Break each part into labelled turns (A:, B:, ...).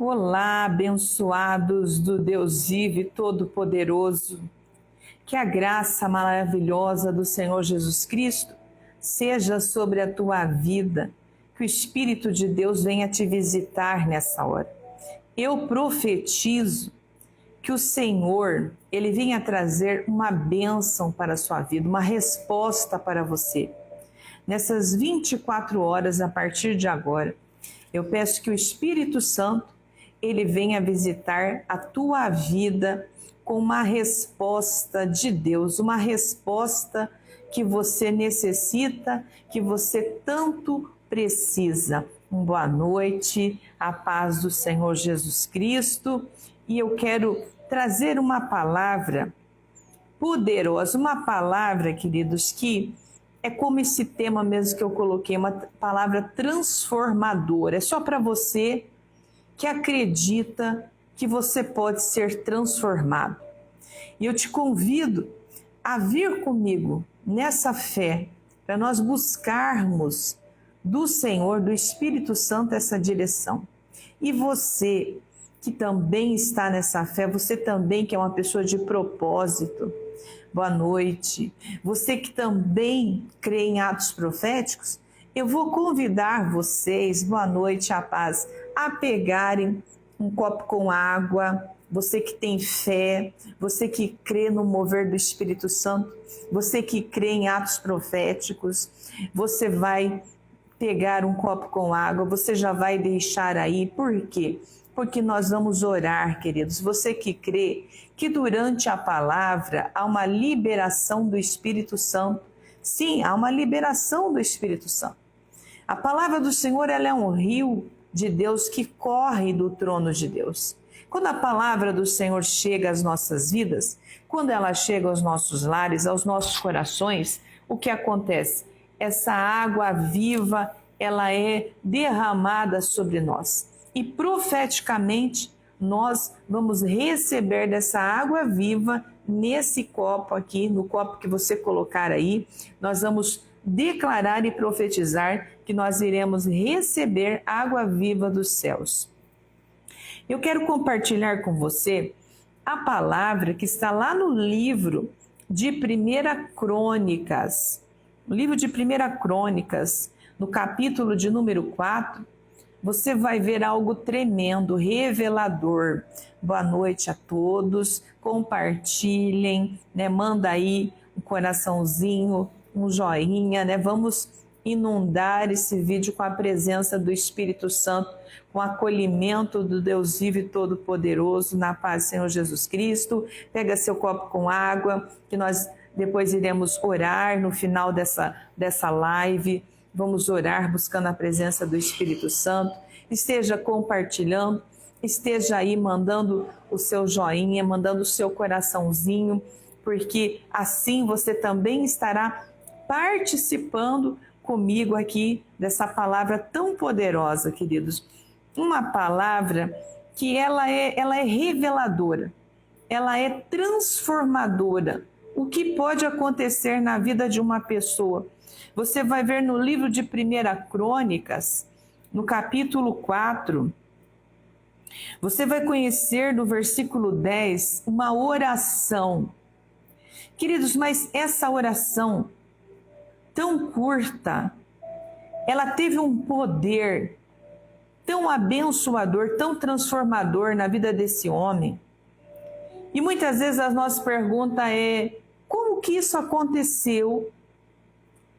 A: Olá, abençoados do Deus vivo e todo-poderoso. Que a graça maravilhosa do Senhor Jesus Cristo seja sobre a tua vida, que o Espírito de Deus venha te visitar nessa hora. Eu profetizo que o Senhor, Ele venha trazer uma bênção para a sua vida, uma resposta para você. Nessas 24 horas, a partir de agora, eu peço que o Espírito Santo, Ele venha visitar a tua vida com uma resposta de Deus, uma resposta que você necessita, que você tanto precisa. Boa noite, a paz do Senhor Jesus Cristo. E eu quero trazer uma palavra poderosa, uma palavra, queridos, que é como esse tema mesmo que eu coloquei, uma palavra transformadora. É só para você que acredita que você pode ser transformado. E eu te convido a vir comigo nessa fé, para nós buscarmos do Senhor, do Espírito Santo, essa direção. E você que também está nessa fé, você também que é uma pessoa de propósito, boa noite. Você que também crê em atos proféticos, eu vou convidar vocês, boa noite, a paz, a pegarem um copo com água. Você que tem fé, você que crê no mover do Espírito Santo, você que crê em atos proféticos, você vai pegar um copo com água, você já vai deixar aí. Por quê? Porque nós vamos orar, queridos. Você que crê que durante a palavra há uma liberação do Espírito Santo. Sim, há uma liberação do Espírito Santo. A palavra do Senhor, ela é um rio de Deus que corre do trono de Deus. Quando a palavra do Senhor chega às nossas vidas, quando ela chega aos nossos lares, aos nossos corações, o que acontece? Essa água viva, ela é derramada sobre nós. E profeticamente, nós vamos receber dessa água viva nesse copo aqui, no copo que você colocar aí. Nós vamos declarar e profetizar que nós iremos receber água viva dos céus. Eu quero compartilhar com você a palavra que está lá no livro de 1 Crônicas. No livro de 1 Crônicas, no capítulo de número 4, você vai ver algo tremendo, revelador. Boa noite a todos, compartilhem, né? Manda aí um coraçãozinho, um joinha, né? Vamos inundar esse vídeo com a presença do Espírito Santo, com o acolhimento do Deus vivo e todo-poderoso, na paz do Senhor Jesus Cristo. Pega seu copo com água, que nós depois iremos orar no final dessa live. Vamos orar buscando a presença do Espírito Santo. Esteja compartilhando, esteja aí mandando o seu joinha, mandando o seu coraçãozinho, porque assim você também estará participando comigo aqui dessa palavra tão poderosa, queridos. Uma palavra que ela é reveladora, ela é transformadora. O que pode acontecer na vida de uma pessoa? Você vai ver no livro de 1 Crônicas, no capítulo 4, você vai conhecer no versículo 10 uma oração. Queridos, mas essa oração tão curta, ela teve um poder tão abençoador, tão transformador na vida desse homem. E muitas vezes a nossa pergunta é: como que isso aconteceu?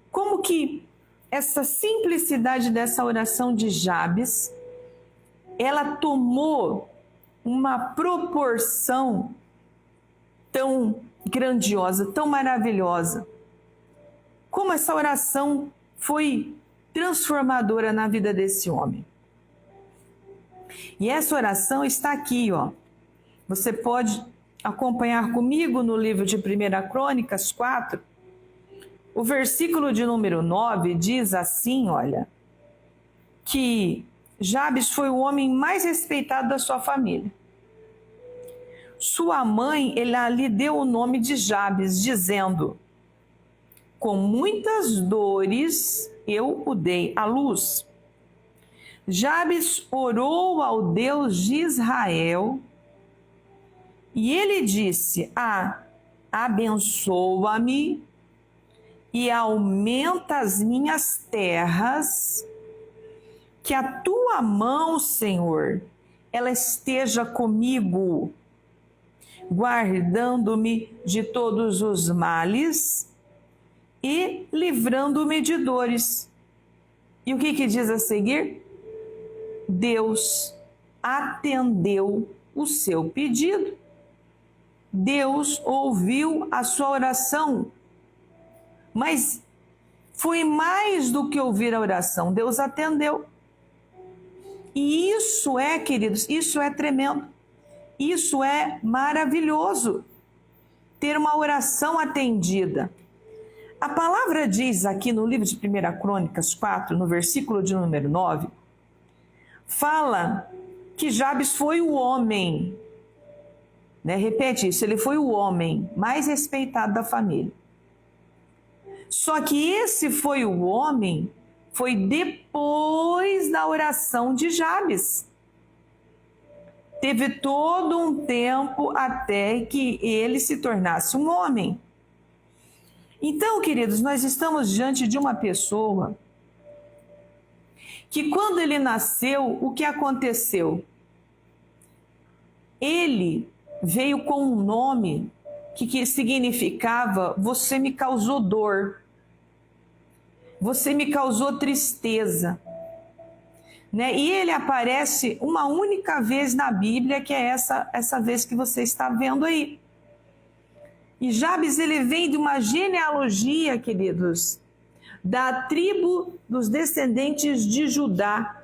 A: Como que essa simplicidade dessa oração de Jabes, ela tomou uma proporção tão grandiosa, tão maravilhosa? Como essa oração foi transformadora na vida desse homem? E essa oração está aqui, ó. Você pode acompanhar comigo no livro de 1 Crônicas 4. O versículo de número 9 diz assim, olha, que Jabes foi o homem mais respeitado da sua família. Sua mãe, ela lhe deu o nome de Jabes, dizendo: com muitas dores eu o dei à luz. Jabes orou ao Deus de Israel e ele disse: abençoa-me e aumenta as minhas terras, que a tua mão, Senhor, ela esteja comigo, guardando-me de todos os males e livrando-me de dores. E o que diz a seguir? Deus atendeu o seu pedido. Deus ouviu a sua oração. Mas foi mais do que ouvir a oração. Deus atendeu. E isso queridos, isso é tremendo. Isso é maravilhoso. Ter uma oração atendida. A palavra diz aqui no livro de 1 Crônicas 4, no versículo de número 9, fala que Jabes foi o homem, repete isso, ele foi o homem mais respeitado da família. Só que esse foi o homem, foi depois da oração de Jabes. Teve todo um tempo até que ele se tornasse um homem. Então, queridos, nós estamos diante de uma pessoa que quando ele nasceu, o que aconteceu? Ele veio com um nome que significava: você me causou dor, você me causou tristeza. E ele aparece uma única vez na Bíblia, que é essa vez que você está vendo aí. E Jabes, ele vem de uma genealogia, queridos, da tribo dos descendentes de Judá.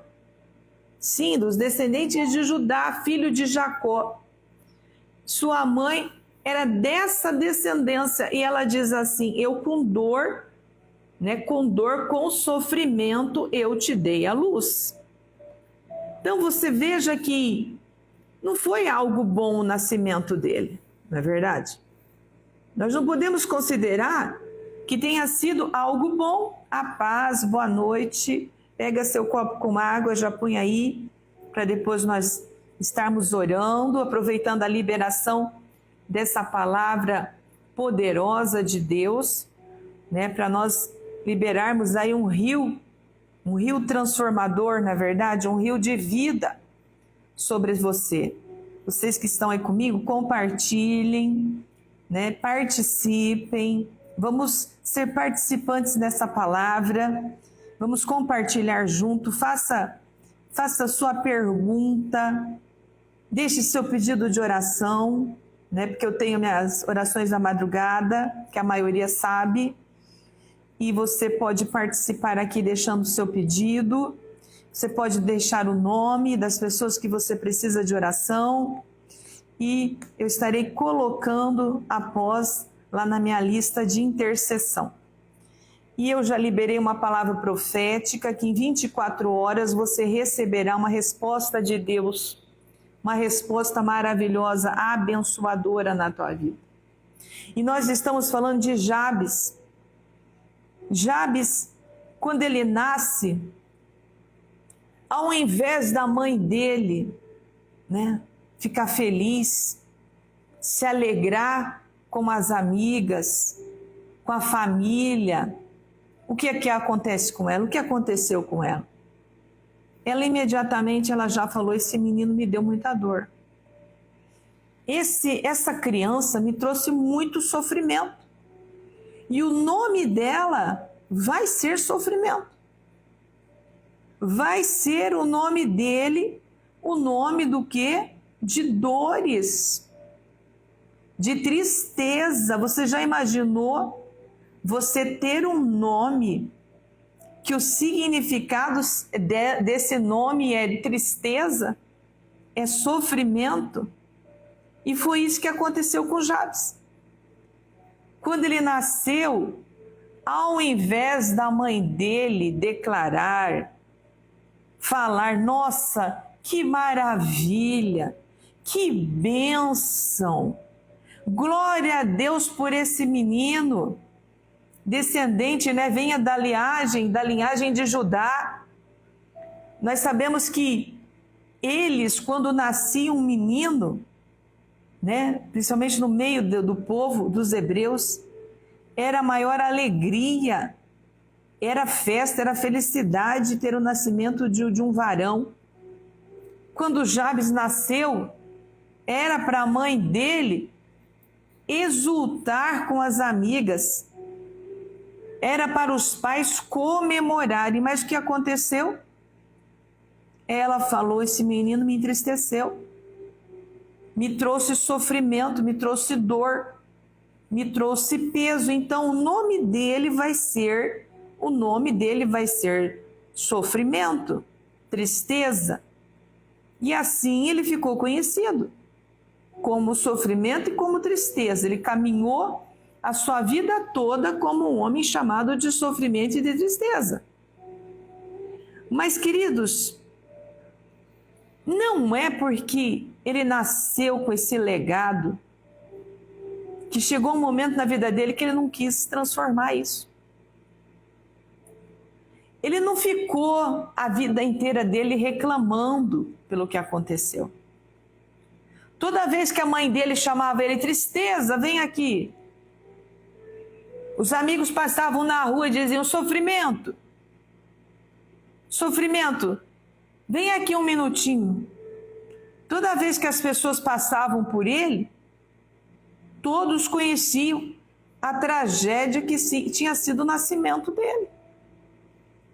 A: Sim, dos descendentes de Judá, filho de Jacó. Sua mãe era dessa descendência e ela diz assim: eu com dor, com sofrimento eu te dei a luz. Então você veja que não foi algo bom o nascimento dele, não é verdade? Nós não podemos considerar que tenha sido algo bom. A paz, boa noite, pega seu copo com água, já põe aí, para depois nós estarmos orando, aproveitando a liberação dessa palavra poderosa de Deus, para nós liberarmos aí um rio transformador, na verdade, um rio de vida sobre você. Vocês que estão aí comigo, compartilhem, participem, vamos ser participantes dessa palavra, vamos compartilhar junto, faça a sua pergunta, deixe seu pedido de oração, porque eu tenho minhas orações da madrugada, que a maioria sabe, e você pode participar aqui deixando o seu pedido, você pode deixar o nome das pessoas que você precisa de oração, e eu estarei colocando após lá na minha lista de intercessão. E eu já liberei uma palavra profética que em 24 horas você receberá uma resposta de Deus, uma resposta maravilhosa, abençoadora na tua vida. E nós estamos falando de Jabes. Jabes, quando ele nasce, ao invés da mãe dele, ficar feliz, se alegrar com as amigas, com a família, o que acontece com ela? O que aconteceu com ela? Ela imediatamente já falou: esse menino me deu muita dor. Essa criança me trouxe muito sofrimento. E o nome dela vai ser sofrimento. Vai ser o nome dele, o nome do quê? De dores, de tristeza. Você já imaginou você ter um nome que o significado desse nome é tristeza, é sofrimento? E foi isso que aconteceu com Jabes. Quando ele nasceu, ao invés da mãe dele declarar, falar: nossa, que maravilha, que bênção, glória a Deus por esse menino, descendente, venha da linhagem de Judá. Nós sabemos que eles, quando nascia um menino, né, principalmente no meio do povo, dos hebreus, era a maior alegria, era festa, era felicidade ter o nascimento de um varão. Quando Jabes nasceu, era para a mãe dele exultar com as amigas, era para os pais comemorarem. Mas o que aconteceu? Ela falou: esse menino me entristeceu, me trouxe sofrimento, me trouxe dor, me trouxe peso. Então o nome dele vai ser sofrimento, tristeza. E assim ele ficou conhecido como sofrimento e como tristeza. Ele caminhou a sua vida toda como um homem chamado de sofrimento e de tristeza. Mas, queridos, não é porque ele nasceu com esse legado que chegou um momento na vida dele que ele não quis transformar isso. Ele não ficou a vida inteira dele reclamando pelo que aconteceu. Toda vez que a mãe dele chamava ele: tristeza, vem aqui. Os amigos passavam na rua e diziam: sofrimento, sofrimento, vem aqui um minutinho. Toda vez que as pessoas passavam por ele, todos conheciam a tragédia que tinha sido o nascimento dele.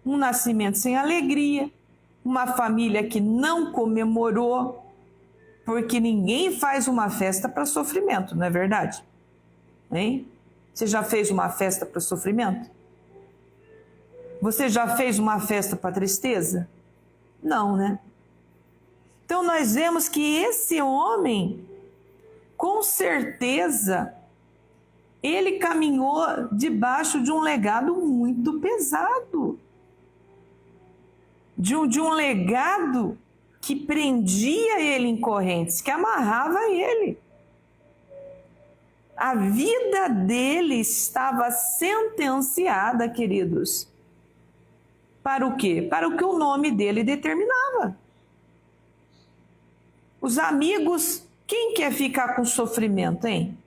A: Um nascimento sem alegria, uma família que não comemorou, porque ninguém faz uma festa para sofrimento, não é verdade? Hein? Você já fez uma festa para sofrimento? Você já fez uma festa para tristeza? Não, né? Então nós vemos que esse homem, com certeza, ele caminhou debaixo de um legado muito pesado. De um legado que prendia ele em correntes, que amarrava ele. A vida dele estava sentenciada, queridos. Para o quê? Para o que o nome dele determinava. Os amigos, quem quer ficar com sofrimento, hein?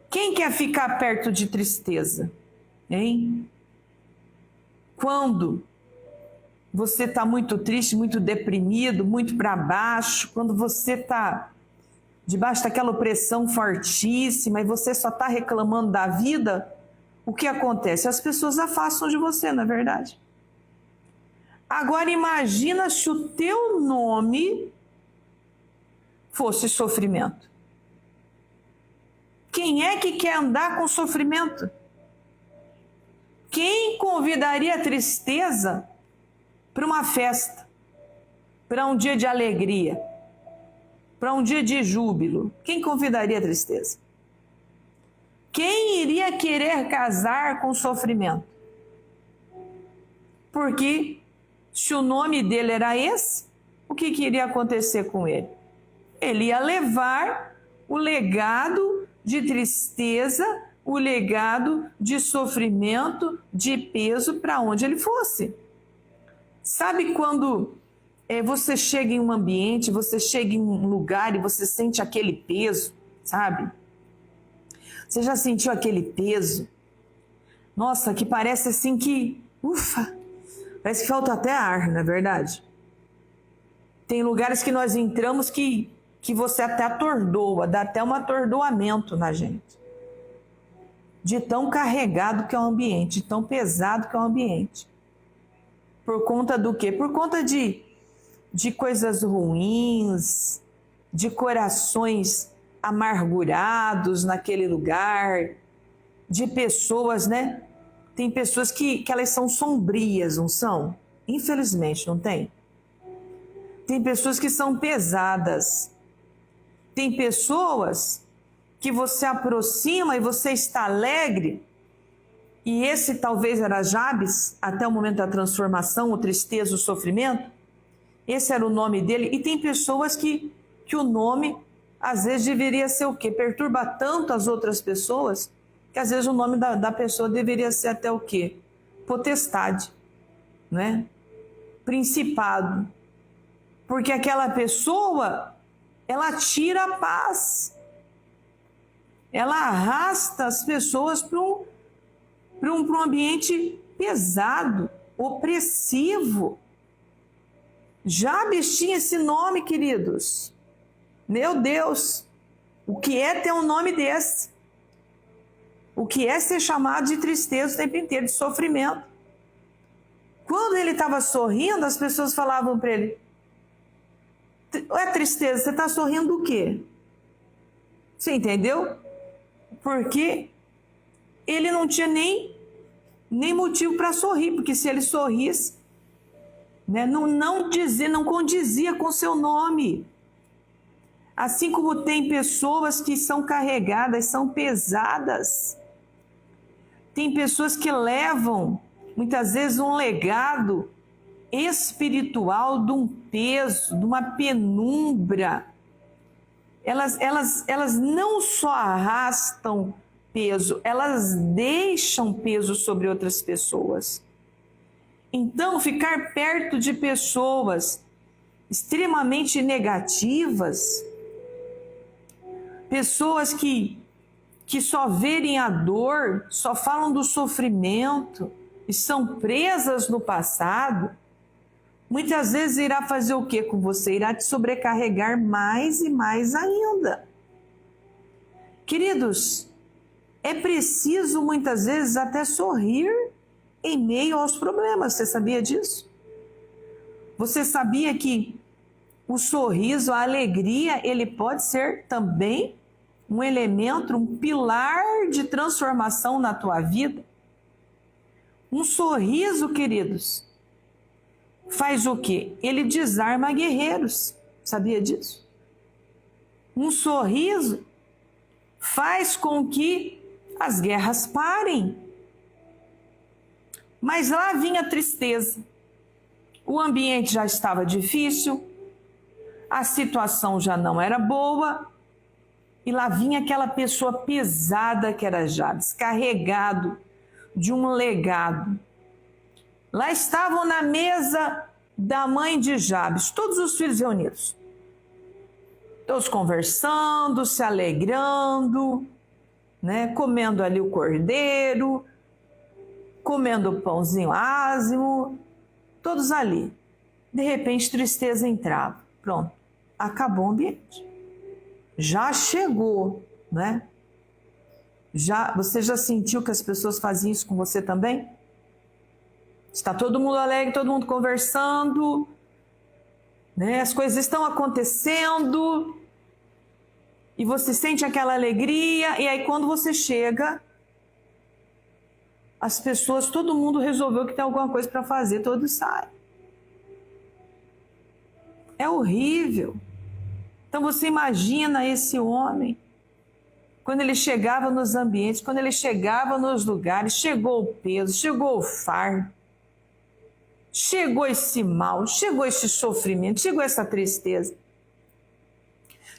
A: Quem quer ficar perto de tristeza, hein? Quando você está muito triste, muito deprimido, muito para baixo, quando você está debaixo daquela opressão fortíssima e você só está reclamando da vida, o que acontece? As pessoas afastam de você, não é verdade? Agora imagina se o teu nome fosse sofrimento. Quem é que quer andar com sofrimento? Quem convidaria a tristeza para uma festa, para um dia de alegria, para um dia de júbilo? Quem convidaria a tristeza? Quem iria querer casar com sofrimento? Porque se o nome dele era esse, o que iria acontecer com ele? Ele ia levar o legado de tristeza, o legado de sofrimento, de peso para onde ele fosse. Sabe quando você chega em um ambiente, você chega em um lugar e você sente aquele peso, sabe? Você já sentiu aquele peso? Nossa, que parece assim que, ufa, parece que falta até ar, não é verdade? Tem lugares que nós entramos que você até atordoa, dá até um atordoamento na gente. De tão carregado que é o ambiente, de tão pesado que é o ambiente. Por conta do quê? Por conta de coisas ruins, de corações amargurados naquele lugar, de pessoas, né? Tem pessoas que elas são sombrias, não são? Infelizmente, não tem? Tem pessoas que são pesadas. Tem pessoas que você aproxima e você está alegre, e esse talvez era Jabes, até o momento da transformação, o tristeza, o sofrimento, esse era o nome dele. E tem pessoas que o nome, às vezes, deveria ser o quê? Perturba tanto as outras pessoas, que às vezes o nome da pessoa deveria ser até o quê? Potestade, né? principado, porque aquela pessoa, ela tira a paz, ela arrasta as pessoas para um ambiente pesado, opressivo. Jabes tinha esse nome, queridos. Meu Deus, o que é ter um nome desse? O que é ser chamado de tristeza o tempo inteiro, de sofrimento? Quando ele estava sorrindo, as pessoas falavam para ele: é tristeza, você está sorrindo do quê? Você entendeu? Porque ele não tinha nem motivo para sorrir, porque se ele sorrisse, né, não condizia com seu nome. Assim como tem pessoas que são carregadas, são pesadas. Tem pessoas que levam, muitas vezes, um legado espiritual de um peso, de uma penumbra. Elas não só arrastam peso, elas deixam peso sobre outras pessoas. Então, ficar perto de pessoas extremamente negativas, pessoas que só verem a dor, só falam do sofrimento e são presas no passado, muitas vezes irá fazer o que com você? Irá te sobrecarregar mais e mais ainda. Queridos, é preciso muitas vezes até sorrir em meio aos problemas. Você sabia disso? Você sabia que o sorriso, a alegria, ele pode ser também um elemento, um pilar de transformação na tua vida? Um sorriso, queridos, faz o quê? Ele desarma guerreiros. Sabia disso? Um sorriso faz com que as guerras parem. Mas lá vinha a tristeza. O ambiente já estava difícil, a situação já não era boa, e lá vinha aquela pessoa pesada que era Jabes, carregado de um legado. Lá estavam na mesa da mãe de Jabes, todos os filhos reunidos. Todos conversando, se alegrando, né? Comendo ali o cordeiro, comendo o pãozinho ázimo, todos ali. De repente, tristeza entrava. Pronto, acabou o ambiente. Já chegou, né? Você já sentiu que as pessoas faziam isso com você também? Está todo mundo alegre, todo mundo conversando, né? As coisas estão acontecendo e você sente aquela alegria, e aí quando você chega, as pessoas, todo mundo resolveu que tem alguma coisa para fazer, todos saem. É horrível. Então você imagina esse homem, quando ele chegava nos ambientes, quando ele chegava nos lugares, chegou o peso, chegou o fardo, chegou esse mal, chegou esse sofrimento, chegou essa tristeza,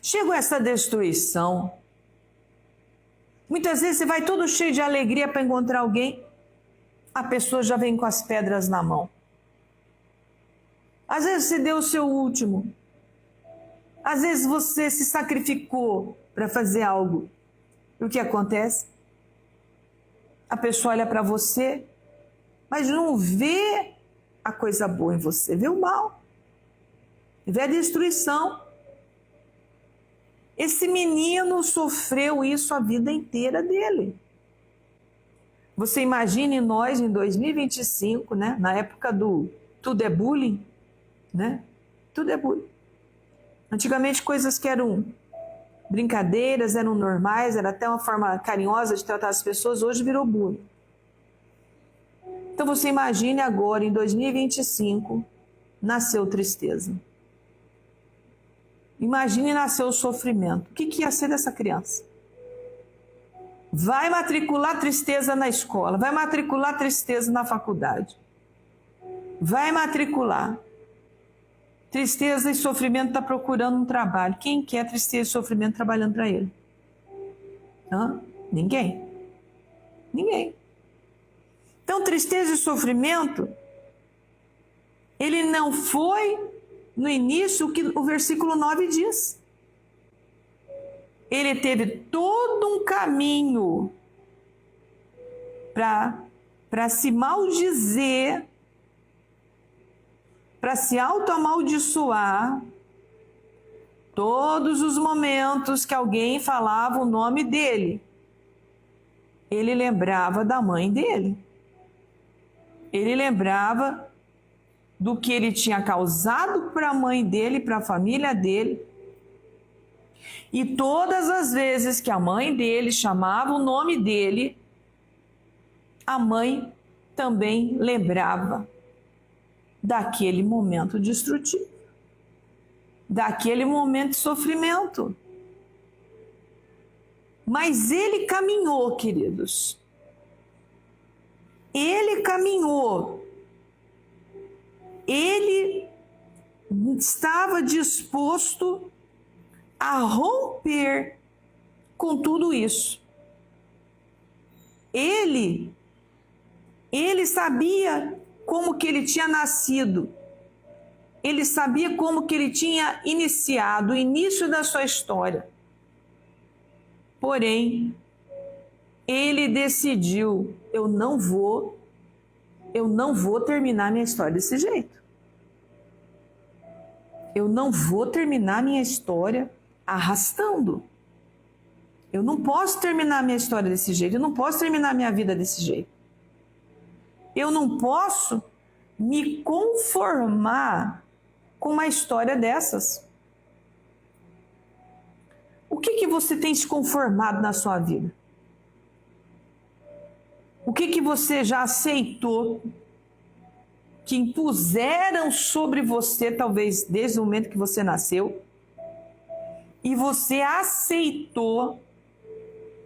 A: chegou essa destruição. Muitas vezes você vai todo cheio de alegria para encontrar alguém, a pessoa já vem com as pedras na mão. Às vezes você deu o seu último, às vezes você se sacrificou para fazer algo. E o que acontece? A pessoa olha para você, mas não vê a coisa boa em você, vê o mal, vê a destruição. Esse menino sofreu isso a vida inteira dele. Você imagine nós em 2025, né? Na época do tudo é bullying, né? Tudo é bullying. Antigamente coisas que eram brincadeiras, eram normais, era até uma forma carinhosa de tratar as pessoas, hoje virou bullying. Então você imagine agora, em 2025, nasceu tristeza. Imagine nasceu o sofrimento. O que ia ser dessa criança? Vai matricular tristeza na escola, vai matricular tristeza na faculdade. Vai matricular. Tristeza e sofrimento está procurando um trabalho. Quem quer tristeza e sofrimento trabalhando para ele? Ninguém. Ninguém. Então, tristeza e sofrimento Ele não foi no início o que o versículo 9 diz. Ele teve todo um caminho para se maldizer, para se autoamaldiçoar, todos os momentos que alguém falava o nome dele. Ele lembrava da mãe dele. Ele lembrava do que ele tinha causado para a mãe dele, para a família dele. E todas as vezes que a mãe dele chamava o nome dele, a mãe também lembrava daquele momento destrutivo, daquele momento de sofrimento. Mas ele caminhou, queridos. Ele caminhou. Ele estava disposto a romper com tudo isso. Ele sabia como que ele tinha nascido. Ele sabia como que ele tinha iniciado o início da sua história. Porém, ele decidiu, eu não vou terminar minha história desse jeito. Eu não vou terminar minha história arrastando. Eu não posso terminar minha história desse jeito, eu não posso terminar minha vida desse jeito. Eu não posso me conformar com uma história dessas. O que você tem se conformado na sua vida? O que você já aceitou que impuseram sobre você, talvez desde o momento que você nasceu, e você aceitou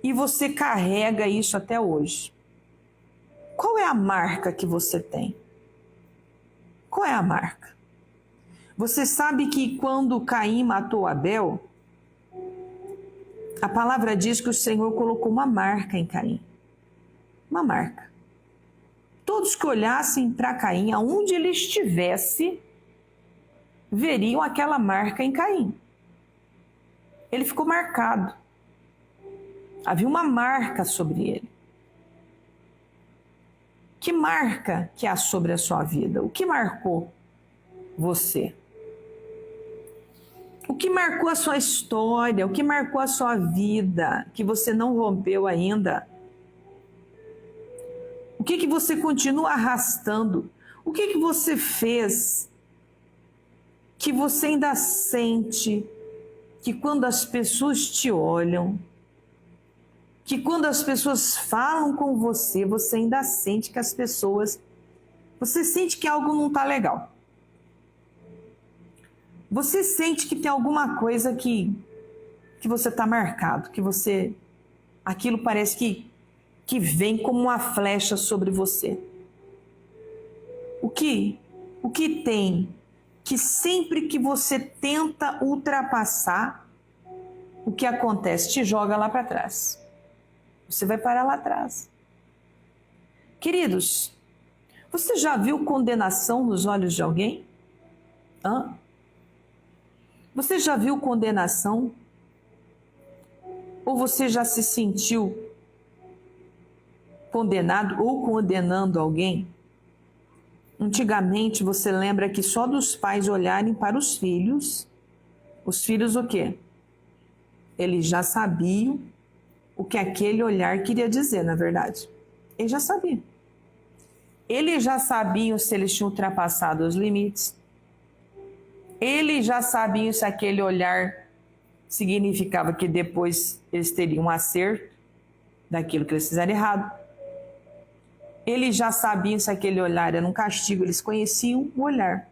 A: e você carrega isso até hoje? Qual é a marca que você tem? Qual é a marca? Você sabe que quando Caim matou Abel, a palavra diz que o Senhor colocou uma marca em Caim. Uma marca. Todos que olhassem para Caim, aonde ele estivesse, veriam aquela marca em Caim. Ele ficou marcado. Havia uma marca sobre ele. Que marca que há sobre a sua vida? O que marcou você? O que marcou a sua história? O que marcou a sua vida que você não rompeu ainda? O que você continua arrastando? O que você fez que você ainda sente que quando as pessoas te olham, que quando as pessoas falam com você, você ainda sente que as pessoas... Você sente que algo não está legal. Você sente que tem alguma coisa que você está marcado, que você... Aquilo parece que vem como uma flecha sobre você. O que tem que sempre que você tenta ultrapassar, o que acontece? Te joga lá para trás. Você vai parar lá atrás. Queridos, você já viu condenação nos olhos de alguém? Você já viu condenação? Ou você já se sentiu condenado ou condenando alguém? Antigamente, você lembra que só dos pais olharem para os filhos o quê? Eles já sabiam o que aquele olhar queria dizer, na verdade. Eles já sabiam. Eles já sabiam se eles tinham ultrapassado os limites. Eles já sabiam se aquele olhar significava que depois eles teriam um acerto daquilo que eles fizeram errado. Eles já sabiam se aquele olhar era um castigo, eles conheciam o olhar.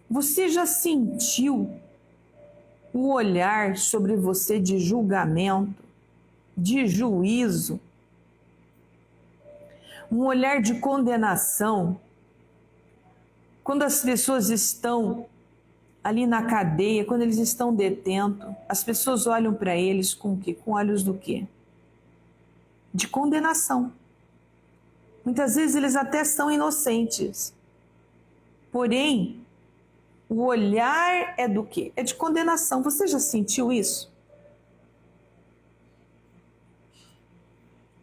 A: Você já sentiu o olhar sobre você de julgamento, de juízo? Um olhar de condenação? Quando as pessoas estão ali na cadeia, quando eles estão detentos, as pessoas olham para eles com o quê? Com olhos do quê? De condenação. Muitas vezes eles até são inocentes, Porém, o olhar é do quê? É de condenação. Você já sentiu isso?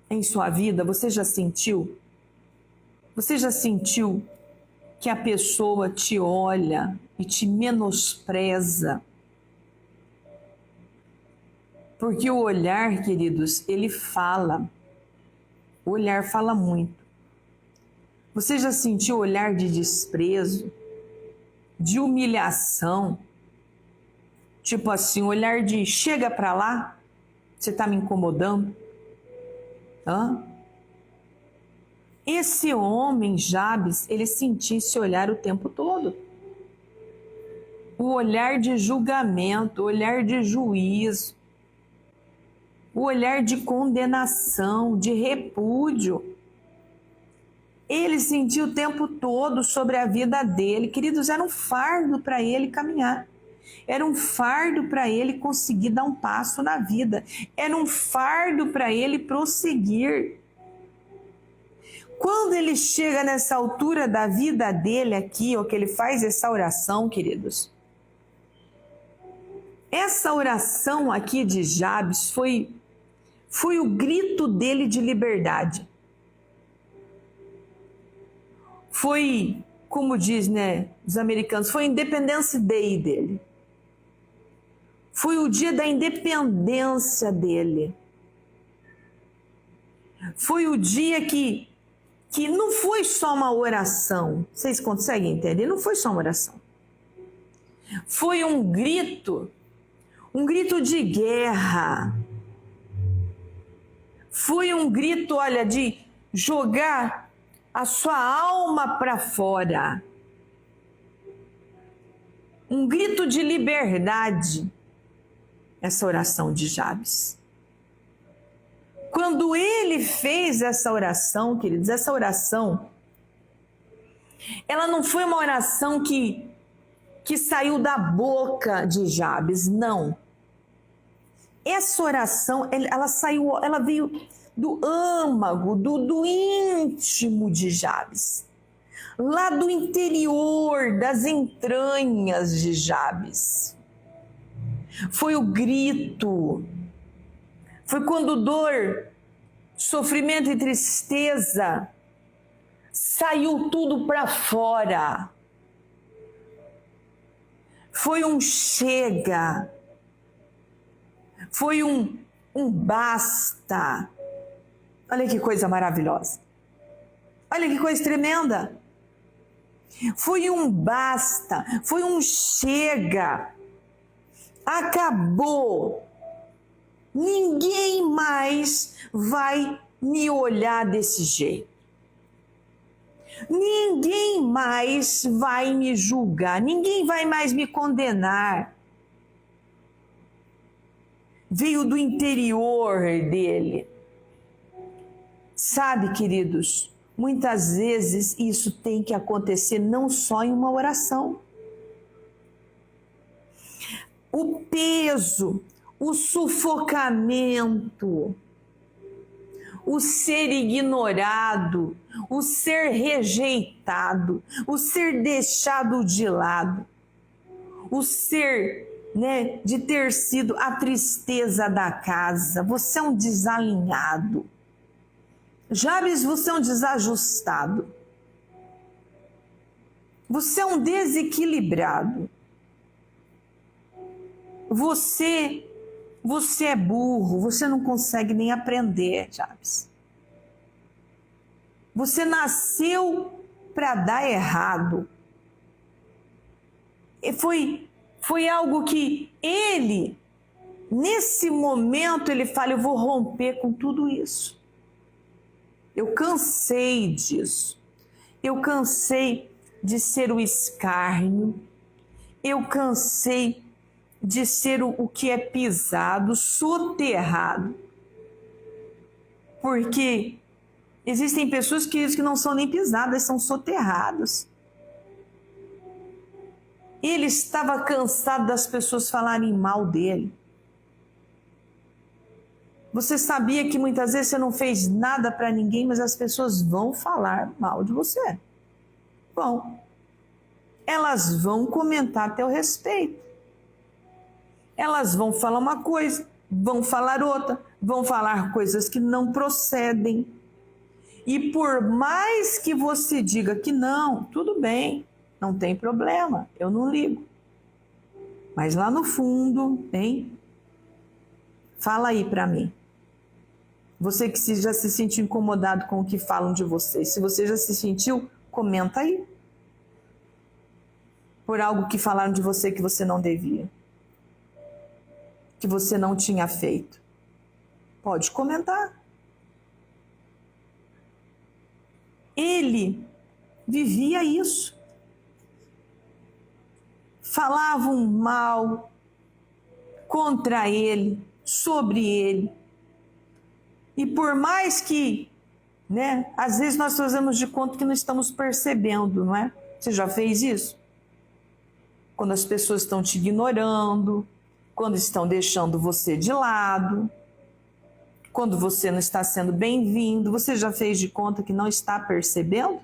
A: Em sua vida, você já sentiu? Você já sentiu que a pessoa te olha e te menospreza? Porque o olhar, queridos, ele fala. O olhar fala muito. Você já sentiu olhar de desprezo, de humilhação? Tipo assim, olhar de chega pra lá, você tá me incomodando? Hã? Esse homem, Jabes, ele sentia esse olhar o tempo todo. O olhar de julgamento, o olhar de juízo, o olhar de condenação, de repúdio. Ele sentia o tempo todo sobre a vida dele. Queridos, era um fardo para ele caminhar. Era um fardo para ele conseguir dar um passo na vida. Era um fardo para ele prosseguir. Quando ele chega nessa altura da vida dele aqui, ou que ele faz essa oração, queridos, essa oração aqui de Jabes foi o grito dele de liberdade. Foi, como diz, os americanos, foi o Independence Day dele. Foi o dia da independência dele. Foi o dia que não foi só uma oração. Vocês conseguem entender? Não foi só uma oração. Foi um grito de guerra. Foi um grito, olha, de jogar a sua alma para fora. Um grito de liberdade. Essa oração de Jabes. Quando ele fez essa oração, queridos, essa oração, ela não foi uma oração que saiu da boca de Jabes, não. Essa oração, ela veio do âmago, do íntimo de Jabes, lá do interior, das entranhas de Jabes. Foi o grito, foi quando dor, sofrimento e tristeza saiu tudo para fora. Foi um chega, foi um basta. Olha que coisa maravilhosa, olha que coisa tremenda. Foi um basta, foi um chega, acabou. Ninguém mais vai me olhar desse jeito. Ninguém mais vai me julgar. Ninguém vai mais me condenar. Veio do interior dele. Sabe, queridos, muitas vezes isso tem que acontecer não só em uma oração. O peso, o sufocamento, o ser ignorado, o ser rejeitado, o ser deixado de lado, o ser, de ter sido a tristeza da casa. Você é um desalinhado. Jabes, você é um desajustado. Você é um desequilibrado. Você é burro, você não consegue nem aprender, Jabes. Você nasceu para dar errado. E foi algo que ele, nesse momento, ele fala, eu vou romper com tudo isso. Eu cansei disso. Eu cansei de ser o escárnio. Eu cansei de ser o que é pisado, soterrado. Porque existem pessoas que não são nem pisadas, são soterradas. Ele estava cansado das pessoas falarem mal dele. Você sabia que muitas vezes você não fez nada para ninguém, mas as pessoas vão falar mal de você. Bom, elas vão comentar a teu respeito. Elas vão falar uma coisa, vão falar outra, vão falar coisas que não procedem. E por mais que você diga que não, tudo bem, não tem problema, eu não ligo. Mas lá no fundo, hein? Fala aí para mim. Você que já se sentiu incomodado com o que falam de você, se você já se sentiu, comenta aí. Por algo que falaram de você que você não devia, que você não tinha feito. Pode comentar. Ele vivia isso. Falavam mal contra ele, sobre ele. E por mais que, né, às vezes nós fazemos de conta que não estamos percebendo, não é? Você já fez isso? Quando as pessoas estão te ignorando, quando estão deixando você de lado, quando você não está sendo bem-vindo, você já fez de conta que não está percebendo?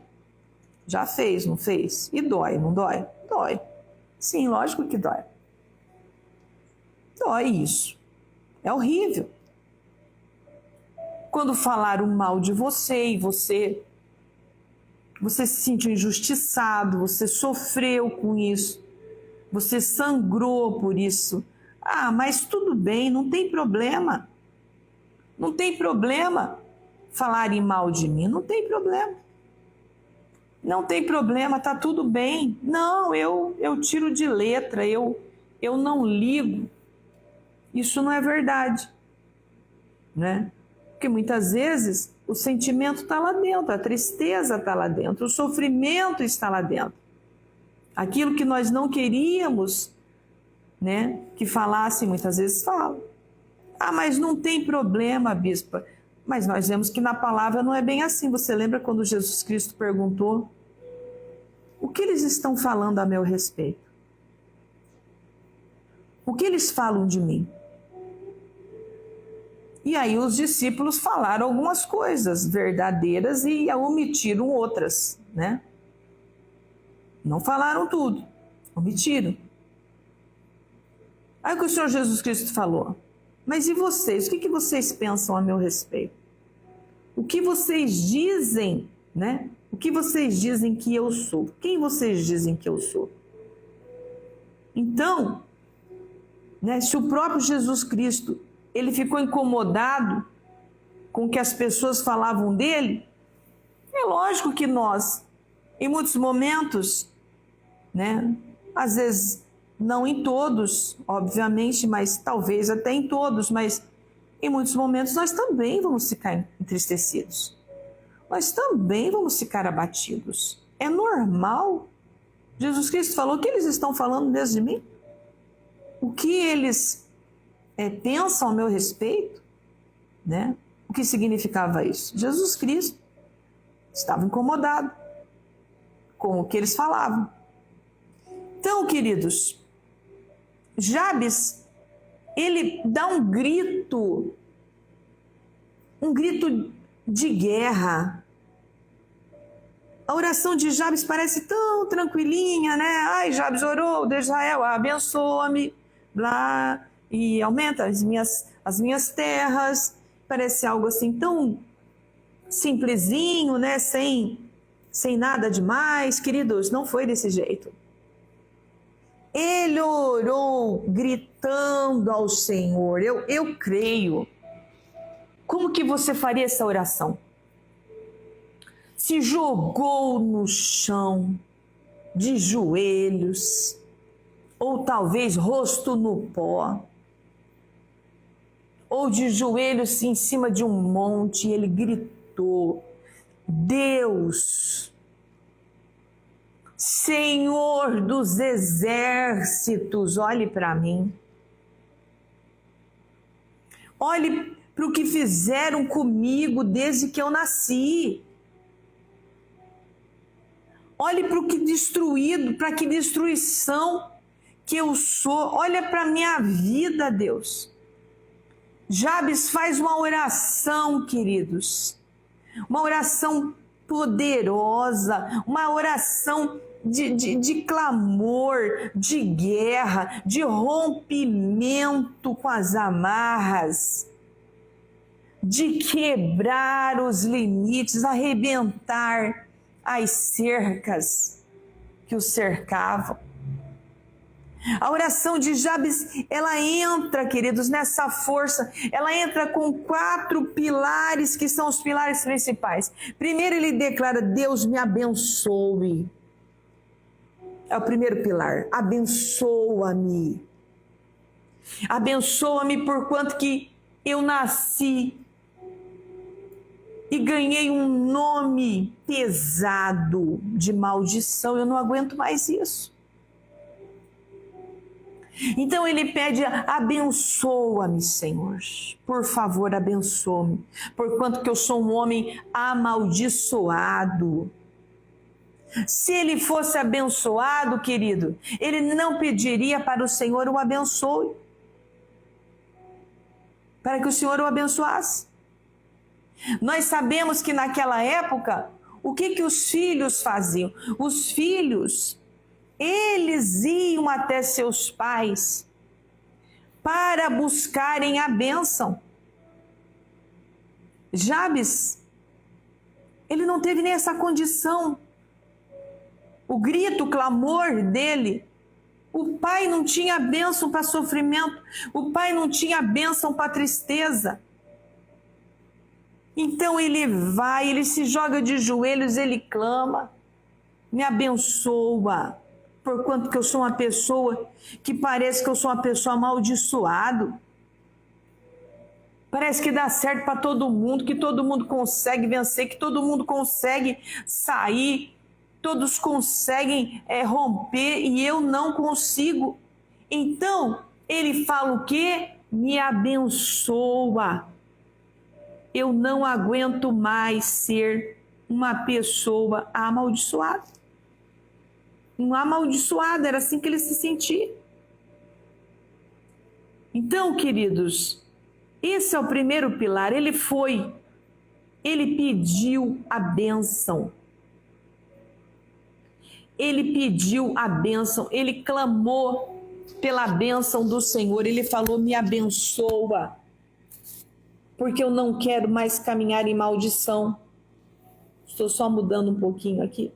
A: Já fez, não fez? E dói, não dói? Dói. Sim, lógico que dói. Dói isso. É horrível. Quando falaram mal de você e você se sentiu injustiçado, você sofreu com isso, você sangrou por isso. Ah, mas tudo bem, não tem problema. Não tem problema falarem mal de mim, não tem problema. Não tem problema, tá tudo bem. Não, eu tiro de letra, eu não ligo. Isso não é verdade, né? Porque muitas vezes o sentimento está lá dentro, a tristeza está lá dentro, o sofrimento está lá dentro. Aquilo que nós não queríamos, né, que falassem, muitas vezes falam. Ah, mas não tem problema, bispa. Mas nós vemos que na palavra não é bem assim. Você lembra quando Jesus Cristo perguntou: o que eles estão falando a meu respeito? O que eles falam de mim? E aí os discípulos falaram algumas coisas verdadeiras e omitiram outras, né? Não falaram tudo, omitiram. Aí o que o Senhor Jesus Cristo falou: mas e vocês? O que vocês pensam a meu respeito? O que vocês dizem, né? O que vocês dizem que eu sou? Quem vocês dizem que eu sou? Então, né, se o próprio Jesus Cristo ele ficou incomodado com o que as pessoas falavam dele, é lógico que nós, em muitos momentos, né, às vezes não em todos, obviamente, mas talvez até em todos, mas em muitos momentos nós também vamos ficar entristecidos. Nós também vamos ficar abatidos. É normal. Jesus Cristo falou: o que eles estão falando mesmo de mim? O que eles pensam a meu respeito? Né? O que significava isso? Jesus Cristo estava incomodado com o que eles falavam. Então, queridos, Jabes, ele dá um grito de guerra. A oração de Jabes parece tão tranquilinha, né? Ai, Jabes orou, Deus de Israel, abençoa-me, blá, e aumenta as minhas terras. Parece algo assim tão simplesinho, né? Sem nada demais. Queridos, não foi desse jeito. Ele orou gritando ao Senhor. Eu creio. Como que você faria essa oração? Se jogou no chão, de joelhos, ou talvez rosto no pó, ou de joelhos em cima de um monte, e ele gritou: Deus, Senhor dos exércitos, olhe para mim. Olhe para o que fizeram comigo desde que eu nasci. Olhe para o que destruído, para que destruição que eu sou. Olha para a minha vida, Deus. Jabes faz uma oração, queridos. Uma oração poderosa, uma oração de clamor, de guerra, de rompimento com as amarras, de quebrar os limites, arrebentar as cercas que o cercavam. A oração de Jabes, ela entra, queridos, nessa força, ela entra com 4 pilares que são os pilares principais. Primeiro ele declara: Deus me abençoe. É o primeiro pilar, abençoa-me. Abençoa-me porquanto que eu nasci e ganhei um nome pesado de maldição, eu não aguento mais isso. Então ele pede: abençoa-me, Senhor, por favor, abençoa-me, porquanto que eu sou um homem amaldiçoado. Se ele fosse abençoado, querido, ele não pediria para o Senhor o abençoe, para que o Senhor o abençoasse. Nós sabemos que naquela época, o que os filhos faziam? Os filhos, eles iam até seus pais para buscarem a bênção. Jabes, ele não teve nem essa condição. O grito, o clamor dele, o pai não tinha bênção para sofrimento, o pai não tinha bênção para tristeza. Então ele vai, ele se joga de joelhos, ele clama: me abençoa, porquanto que eu sou uma pessoa que parece que eu sou uma pessoa amaldiçoada. Parece que dá certo para todo mundo, que todo mundo consegue vencer, que todo mundo consegue sair, todos conseguem romper e eu não consigo. Então ele fala o quê? Me abençoa. Eu não aguento mais ser uma pessoa amaldiçoada. Um amaldiçoado, era assim que ele se sentia. Então, queridos, esse é o primeiro pilar. Ele pediu a bênção. Ele pediu a bênção, ele clamou pela bênção do Senhor. Ele falou: me abençoa, porque eu não quero mais caminhar em maldição. Estou só mudando um pouquinho aqui.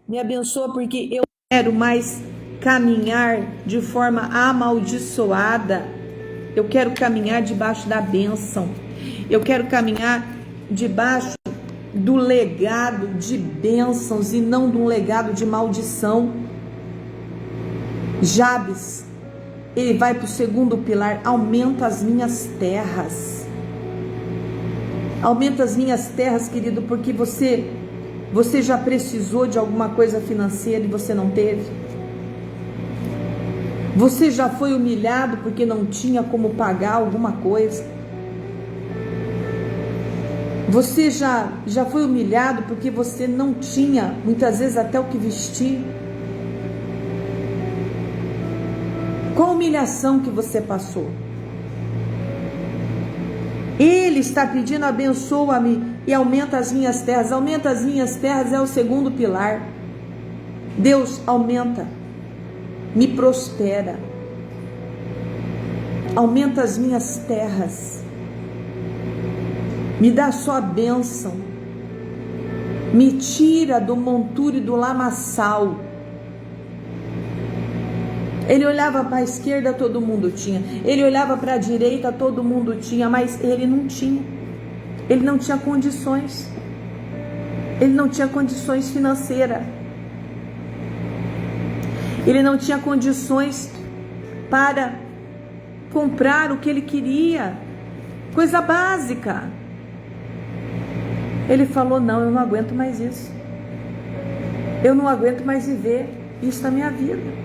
A: Me abençoa porque eu não quero mais caminhar de forma amaldiçoada. Eu quero caminhar debaixo da bênção. Eu quero caminhar debaixo do legado de bênçãos e não de um legado de maldição. Jabes, ele vai para o segundo pilar: aumenta as minhas terras. Aumenta as minhas terras, querido, porque você já precisou de alguma coisa financeira e você não teve. Você já foi humilhado porque não tinha como pagar alguma coisa. Você já foi humilhado porque você não tinha, muitas vezes, até o que vestir. Qual a humilhação que você passou? Ele está pedindo: abençoa-me e aumenta as minhas terras. Aumenta as minhas terras é o segundo pilar. Deus, aumenta, me prospera, aumenta as minhas terras, me dá a sua bênção, me tira do monturo e do lamaçal. Ele olhava para a esquerda, todo mundo tinha. Ele olhava para a direita, todo mundo tinha, mas ele não tinha. Ele não tinha condições. Ele não tinha condições financeiras. Ele não tinha condições para comprar o que ele queria. Coisa básica. Ele falou: não, eu não aguento mais isso. Eu não aguento mais viver isso na minha vida.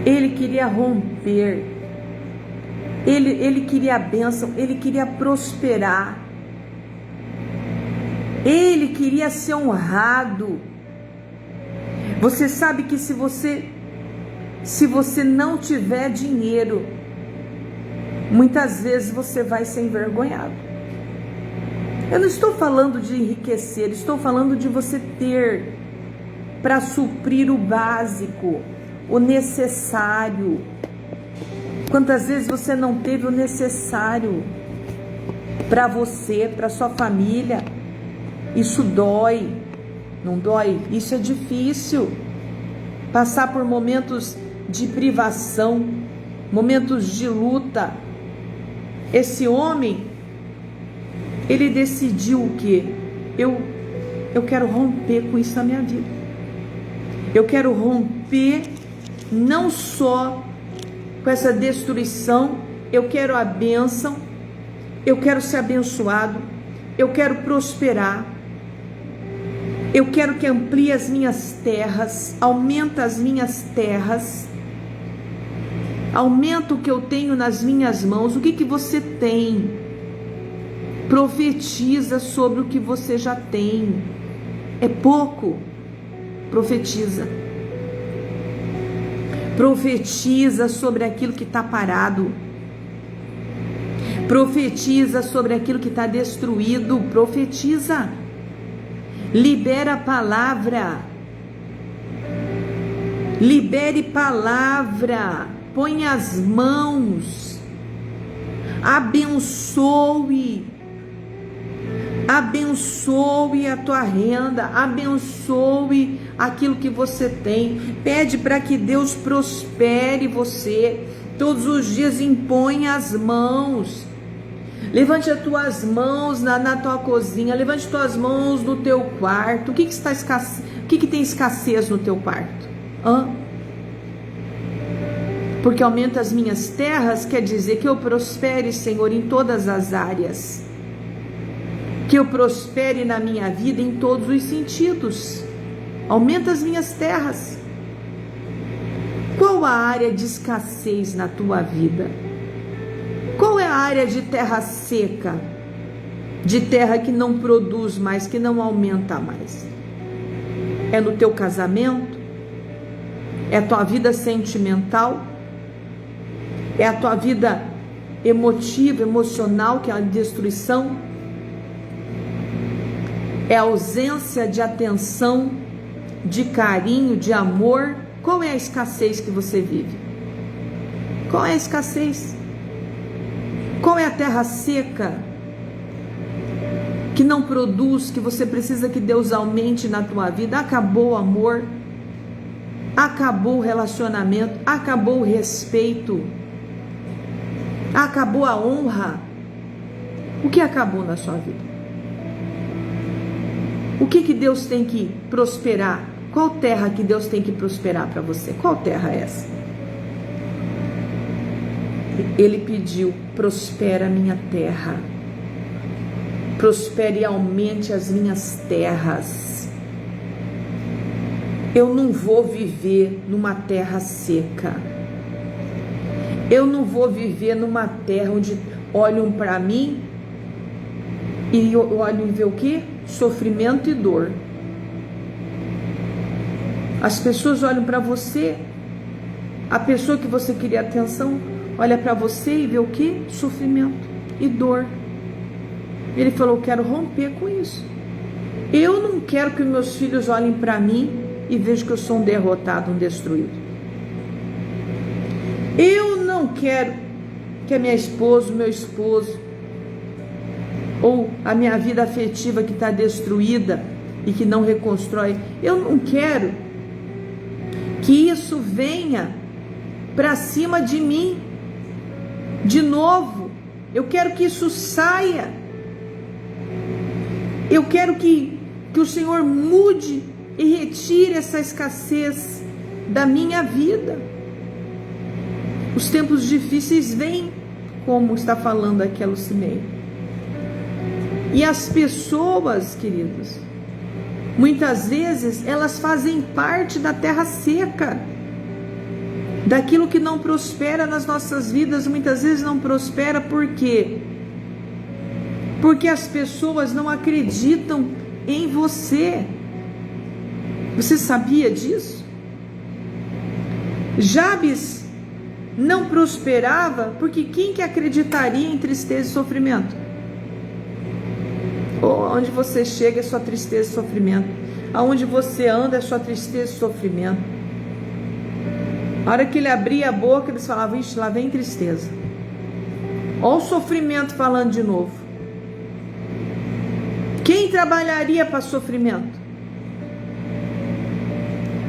A: Ele queria romper, ele queria a bênção, ele queria prosperar, ele queria ser honrado. Você sabe que se você não tiver dinheiro, muitas vezes você vai ser envergonhado. Eu não estou falando de enriquecer, estou falando de você ter. para suprir o básico, o necessário. Quantas vezes você não teve o necessário para você, para sua família? Isso dói, não dói? Isso é difícil. Passar por momentos de privação, momentos de luta. Esse homem, ele decidiu o quê? Eu quero romper com isso na minha vida. Eu quero romper não só com essa destruição, eu quero a bênção, eu quero ser abençoado, eu quero prosperar, eu quero que amplie as minhas terras, aumenta as minhas terras, aumenta o que eu tenho nas minhas mãos. O que você tem? Profetiza sobre o que você já tem. É pouco? Profetiza. Profetiza sobre aquilo que está parado. Profetiza sobre aquilo que está destruído. Profetiza. Libera a palavra. Libere palavra. Põe as mãos. Abençoe. Abençoe a tua renda, abençoe aquilo que você tem. Pede para que Deus prospere você. Todos os dias impõe as mãos. Levante as tuas mãos na tua cozinha, levante as tuas mãos no teu quarto. O que tem escassez no teu quarto? Porque aumenta as minhas terras, quer dizer que eu prospere, Senhor, em todas as áreas. Que eu prospere na minha vida em todos os sentidos. Aumenta as minhas terras. Qual a área de escassez na tua vida? Qual é a área de terra seca? De terra que não produz mais, que não aumenta mais? É no teu casamento? É a tua vida sentimental? É a tua vida emotiva, emocional, que é a destruição? É a ausência de atenção, de carinho, de amor? Qual é a escassez que você vive? Qual é a escassez? Qual é a terra seca que não produz, que você precisa que Deus aumente na tua vida? Acabou o amor, acabou o relacionamento, acabou o respeito, acabou a honra. O que acabou na sua vida? O que Deus tem que prosperar? Qual terra que Deus tem que prosperar para você? Qual terra é essa? Ele pediu: prospera a minha terra. Prospere e aumente as minhas terras. Eu não vou viver numa terra seca. Eu não vou viver numa terra onde olham para mim e olham e vê o quê? Sofrimento e dor. As pessoas olham para você, a pessoa que você queria atenção olha para você e vê o quê? Sofrimento e dor. Ele falou: quero romper com isso. Eu não quero que meus filhos olhem para mim e vejam que eu sou um derrotado, um destruído. Eu não quero que a minha esposa, o meu esposo, ou a minha vida afetiva que está destruída e que não reconstrói, eu não quero que isso venha para cima de mim de novo. Eu quero que isso saia. Eu quero que o Senhor mude e retire essa escassez da minha vida. Os tempos difíceis vêm, como está falando aqui a Lucimeire. E as pessoas, queridos, muitas vezes elas fazem parte da terra seca, daquilo que não prospera nas nossas vidas. Muitas vezes não prospera por quê? Porque as pessoas não acreditam em você. Você sabia disso? Jabes não prosperava porque quem que acreditaria em tristeza e sofrimento? Onde você chega é só tristeza e sofrimento. aonde você anda é só tristeza e sofrimento. A hora que ele abria a boca, eles falavam: ixi, lá vem tristeza. Olha o sofrimento falando de novo. Quem trabalharia para sofrimento?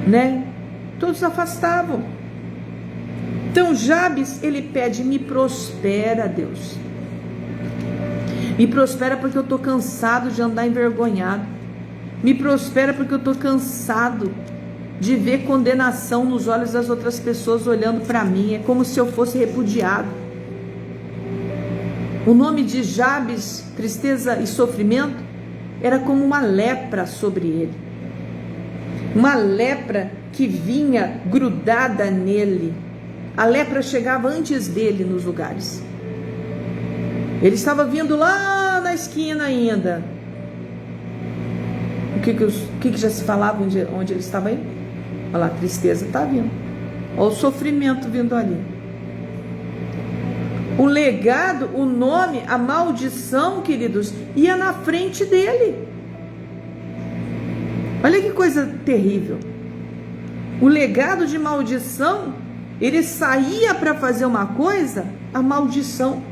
A: Né? Todos afastavam. Então Jabes, ele pede: me prospera, Deus. Me prospera porque eu estou cansado de andar envergonhado. Me prospera porque eu estou cansado de ver condenação nos olhos das outras pessoas olhando para mim. É como se eu fosse repudiado. O nome de Jabes, tristeza e sofrimento, era como uma lepra sobre ele. Uma lepra que vinha grudada nele. A lepra chegava antes dele nos lugares. Ele estava vindo lá na esquina ainda. O que já se falava onde ele estava indo? Olha lá, a tristeza está vindo. Olha o sofrimento vindo ali. O legado, o nome, a maldição, queridos, ia na frente dele. Olha que coisa terrível. O legado de maldição, ele saía para fazer uma coisa, a maldição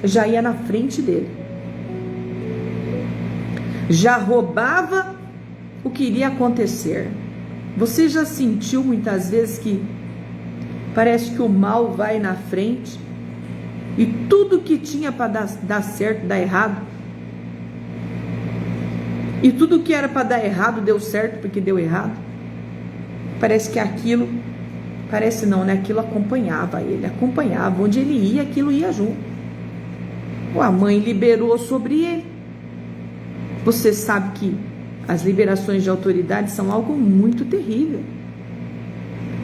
A: já ia na frente dele. Já roubava o que iria acontecer. Você já sentiu muitas vezes que parece que o mal vai na frente e tudo que tinha para dar certo dá errado? E tudo que era para dar errado deu certo porque deu errado? Parece que aquilo, parece não, né? Aquilo acompanhava ele, acompanhava. Onde ele ia, aquilo ia junto. A mãe liberou sobre ele. Você sabe que as liberações de autoridade são algo muito terrível.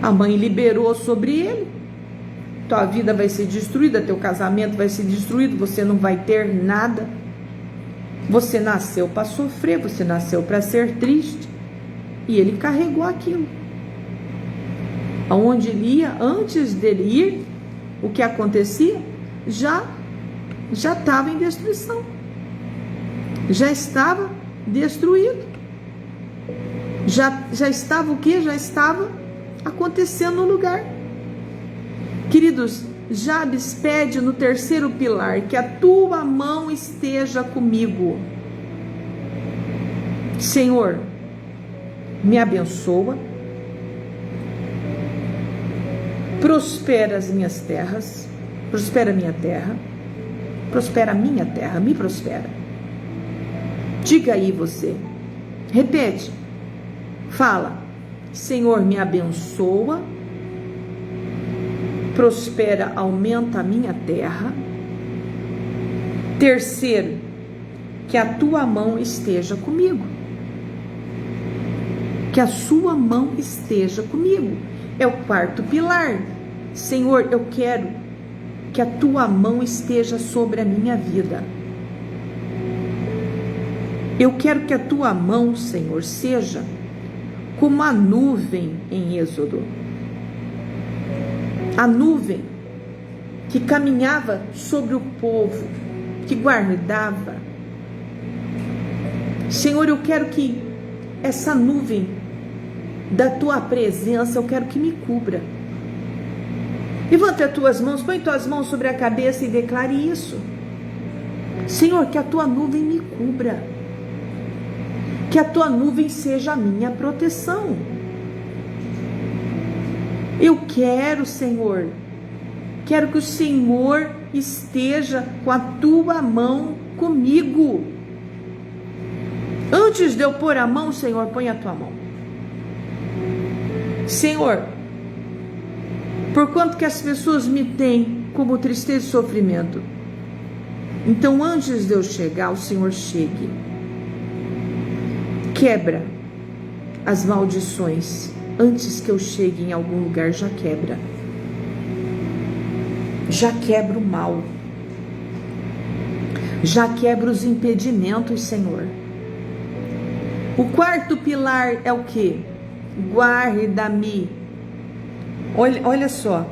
A: A mãe liberou sobre ele. Tua vida vai ser destruída, teu casamento vai ser destruído, você não vai ter nada. Você nasceu para sofrer, você nasceu para ser triste. E ele carregou aquilo. Aonde ele ia, antes dele ir, o que acontecia? Já estava em destruição. Já estava destruído. Já estava o que? Já estava acontecendo no lugar. Queridos, Jabes pede no terceiro pilar: que a tua mão esteja comigo. Senhor, me abençoa, prospera as minhas terras, prospera a minha terra, prospera a minha terra, me prospera. Diga aí você, repete, fala: Senhor, me abençoa, prospera, aumenta a minha terra. Terceiro, que a tua mão esteja comigo. Que a sua mão esteja comigo. É o quarto pilar. Senhor, eu quero que a tua mão esteja sobre a minha vida. Eu quero que a tua mão, Senhor, seja como a nuvem em Êxodo. A nuvem que caminhava sobre o povo, que guardava. Senhor, eu quero que essa nuvem da tua presença, eu quero que me cubra. Levanta as tuas mãos, põe tuas mãos sobre a cabeça e declare isso. Senhor, que a tua nuvem me cubra. Que a tua nuvem seja a minha proteção. Eu quero, Senhor, quero que o Senhor esteja com a tua mão comigo. Antes de eu pôr a mão, Senhor, põe a tua mão. Senhor, por quanto que as pessoas me têm como tristeza e sofrimento, então antes de eu chegar, o Senhor chegue. Quebra as maldições. Antes que eu chegue em algum lugar, já quebra. Já quebra o mal. Já quebra os impedimentos, Senhor. O quarto pilar é o que? Guarda-me. Olha só.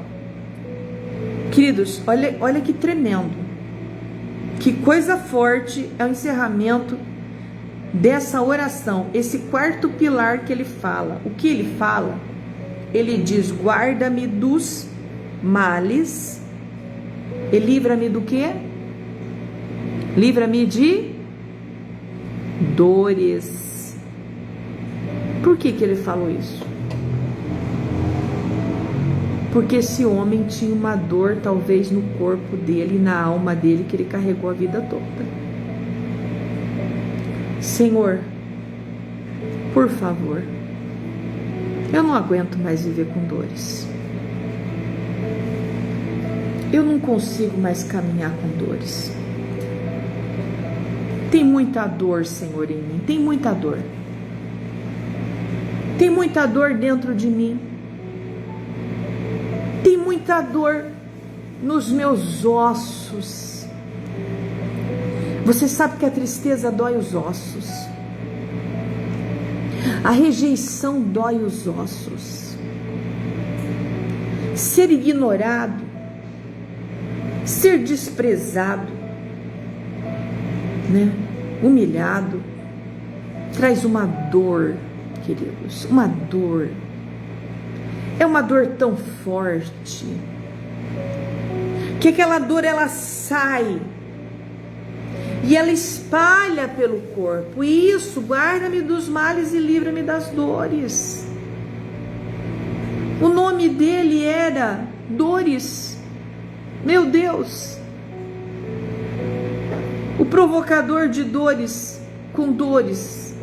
A: Queridos, olha que tremendo. Que coisa forte é o encerramento dessa oração, esse quarto pilar que ele fala. O que ele fala? Ele diz: guarda-me dos males e livra-me do quê? Livra-me de dores. Por que ele falou isso? Porque esse homem tinha uma dor, talvez no corpo dele, na alma dele, que ele carregou a vida toda. Senhor, por favor, eu não aguento mais viver com dores. Eu não consigo mais caminhar com dores. Tem muita dor, Senhor, em mim. Tem muita dor. Tem muita dor dentro de mim. Tem muita dor nos meus ossos. Você sabe que a tristeza dói os ossos. A rejeição dói os ossos. Ser ignorado, ser desprezado, né? Humilhado, traz uma dor, queridos, uma dor. É uma dor tão forte que aquela dor ela sai e ela espalha pelo corpo. E isso, guarda-me dos males e livra-me das dores. O nome dele era Dores. Meu Deus! O provocador de dores, com dores.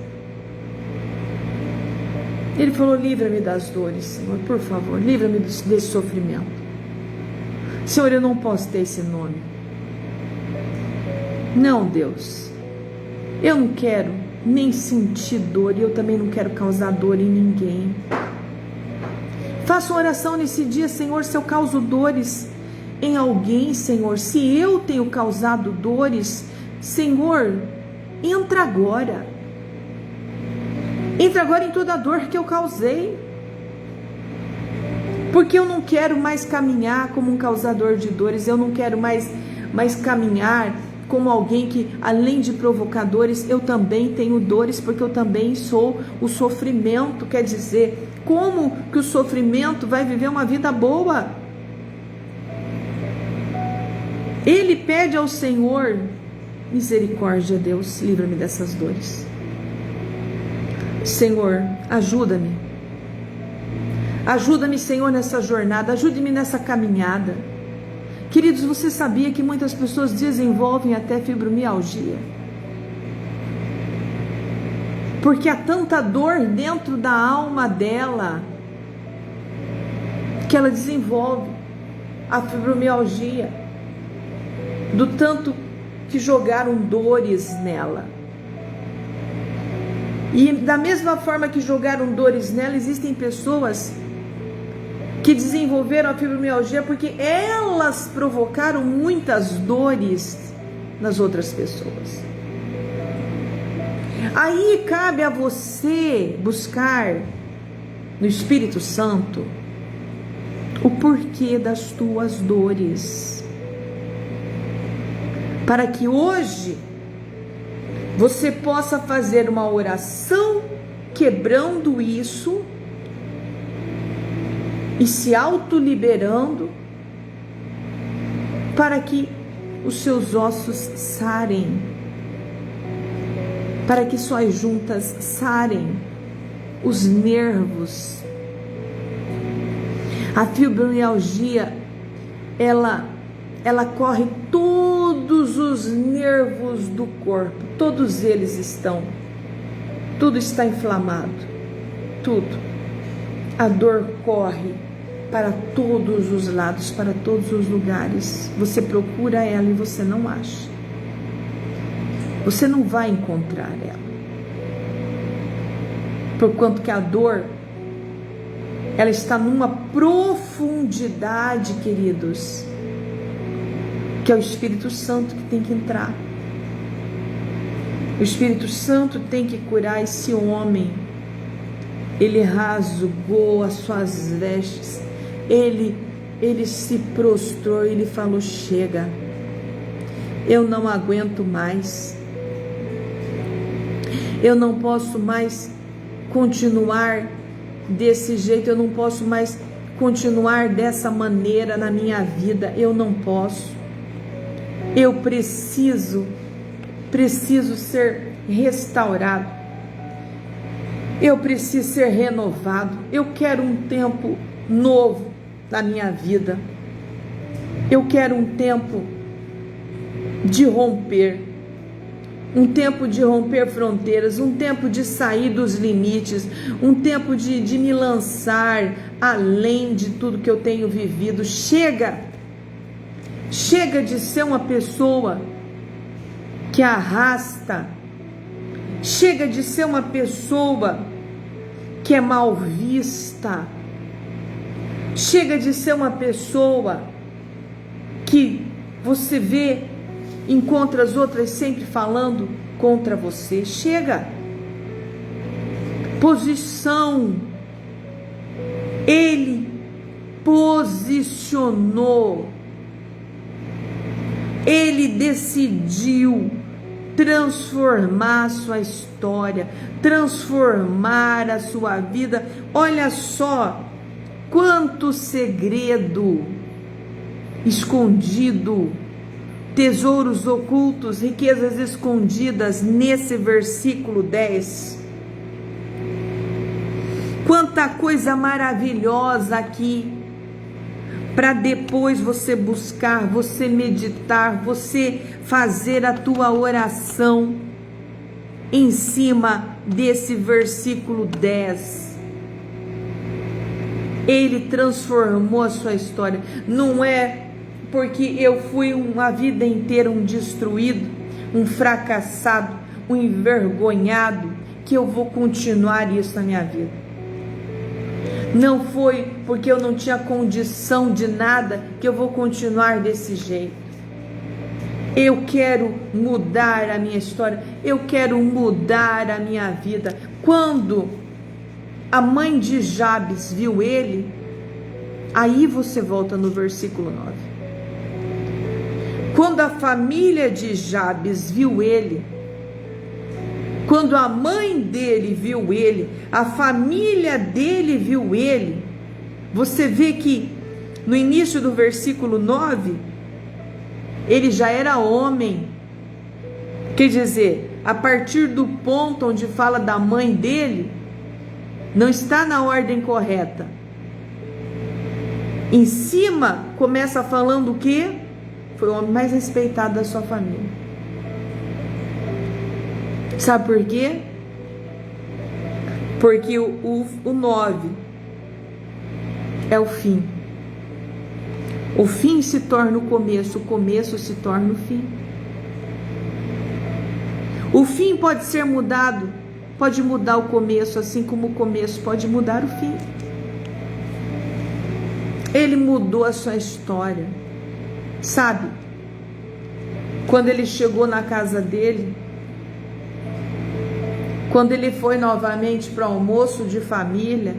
A: Ele falou: livra-me das dores, Senhor, por favor, livra-me desse sofrimento. Senhor, eu não posso ter esse nome. Não, Deus, eu não quero nem sentir dor, e eu também não quero causar dor em ninguém. Faça uma oração nesse dia: Senhor, se eu causo dores em alguém, Senhor, se eu tenho causado dores, Senhor, entra agora. Entra agora em toda a dor que eu causei. Porque eu não quero mais caminhar como um causador de dores. Eu não quero mais caminhar como alguém que, além de provocadores, eu também tenho dores, porque eu também sou o sofrimento. Quer dizer, como que o sofrimento vai viver uma vida boa? Ele pede ao Senhor: misericórdia, Deus, livra-me dessas dores. Senhor, ajuda-me. Ajuda-me, Senhor, nessa jornada. Ajude-me nessa caminhada. Queridos, você sabia que muitas pessoas desenvolvem até fibromialgia? Porque há tanta dor dentro da alma dela que ela desenvolve a fibromialgia, do tanto que jogaram dores nela. E da mesma forma que jogaram dores nela, existem pessoas que desenvolveram a fibromialgia porque elas provocaram muitas dores nas outras pessoas. Aí cabe a você buscar no Espírito Santo o porquê das tuas dores, para que hoje você possa fazer uma oração quebrando isso e se autoliberando, para que os seus ossos sarem, para que suas juntas sarem, os nervos. A fibromialgia, ela corre todos os nervos do corpo, todos eles estão, tudo está inflamado, tudo. A dor corre para todos os lados, para todos os lugares. Você procura ela e você não acha. Você não vai encontrar ela. Porquanto que a dor, ela está numa profundidade, queridos, que é o Espírito Santo que tem que entrar. O Espírito Santo tem que curar esse homem. Ele rasgou as suas vestes, ele se prostrou, ele falou: chega, eu não aguento mais. Eu não posso mais continuar desse jeito, eu não posso mais continuar dessa maneira na minha vida, eu não posso. Eu preciso ser restaurado. Eu preciso ser renovado. Eu quero um tempo novo na minha vida. Eu quero um tempo de romper. Um tempo de romper fronteiras, um tempo de sair dos limites, um tempo de me lançar além de tudo que eu tenho vivido. Chega de ser uma pessoa que arrasta, chega de ser uma pessoa que é mal vista, chega de ser uma pessoa que você vê, encontra as outras sempre falando contra você. Chega. Posição. Ele posicionou. Ele decidiu transformar a sua história, transformar a sua vida. Olha só quanto segredo escondido, tesouros ocultos, riquezas escondidas nesse versículo 10. Quanta coisa maravilhosa aqui, para depois você buscar, você meditar, você fazer a tua oração em cima desse versículo 10. Ele transformou a sua história. Não é porque eu fui uma vida inteira um destruído, um fracassado, um envergonhado, que eu vou continuar isso na minha vida. Não foi porque eu não tinha condição de nada que eu vou continuar desse jeito. Eu quero mudar a minha história, eu quero mudar a minha vida. Quando a mãe de Jabes viu ele, aí você volta no versículo 9. Quando a família de Jabes viu ele, quando a mãe dele viu ele, a família dele viu ele, você vê que no início do versículo 9, ele já era homem. Quer dizer, a partir do ponto onde fala da mãe dele, não está na ordem correta. Em cima, começa falando o quê? Foi o homem mais respeitado da sua família. Sabe por quê? Porque o 9 é o fim. O fim se torna o começo se torna o fim. O fim pode ser mudado, pode mudar o começo, assim como o começo pode mudar o fim. Ele mudou a sua história. Sabe, quando ele chegou na casa dele, quando ele foi novamente para o almoço de família,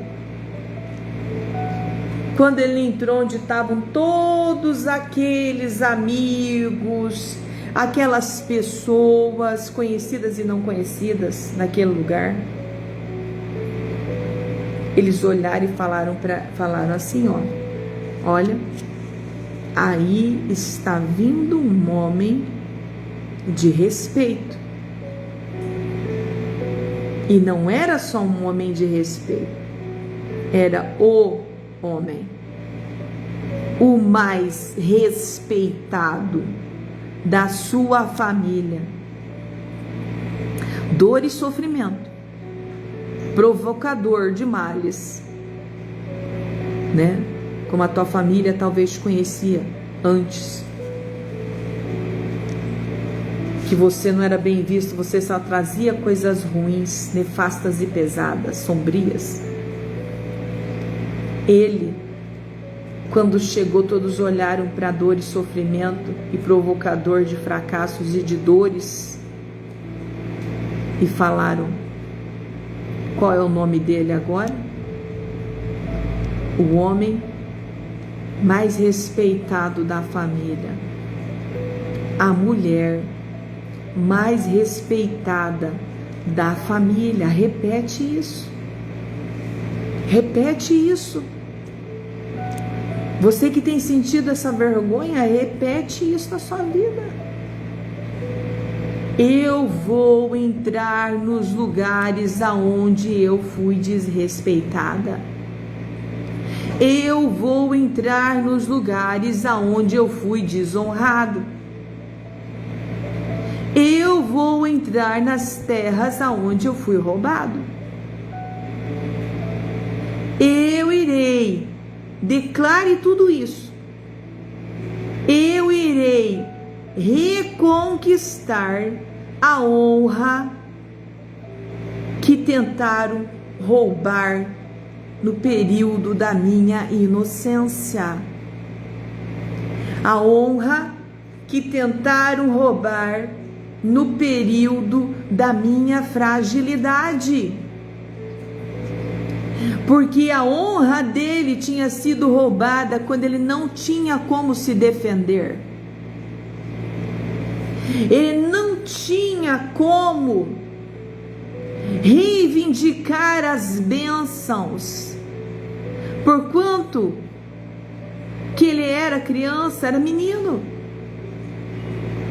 A: quando ele entrou onde estavam todos aqueles amigos, aquelas pessoas conhecidas e não conhecidas naquele lugar, eles olharam e falaram assim, olha, aí está vindo um homem de respeito. E não era só um homem de respeito, era o homem, o mais respeitado da sua família. Dor e sofrimento, provocador de males, né? Como a tua família talvez te conhecia antes, que você não era bem visto, você só trazia coisas ruins, nefastas e pesadas, sombrias. Ele, quando chegou, todos olharam para a dor e sofrimento e provocador de fracassos e de dores e falaram: qual é o nome dele agora? O homem mais respeitado da família, a mulher mais respeitada da família. Repete isso. Repete isso. Você que tem sentido essa vergonha, repete isso na sua vida. Eu vou entrar nos lugares aonde eu fui desrespeitada. Eu vou entrar nos lugares aonde eu fui desonrado. Eu vou entrar nas terras aonde eu fui roubado. Eu irei, declare tudo isso. Eu irei reconquistar a honra que tentaram roubar no período da minha inocência. A honra que tentaram roubar no período da minha fragilidade. Porque a honra dele tinha sido roubada quando ele não tinha como se defender. Ele não tinha como reivindicar as bênçãos, porquanto que ele era criança, era menino.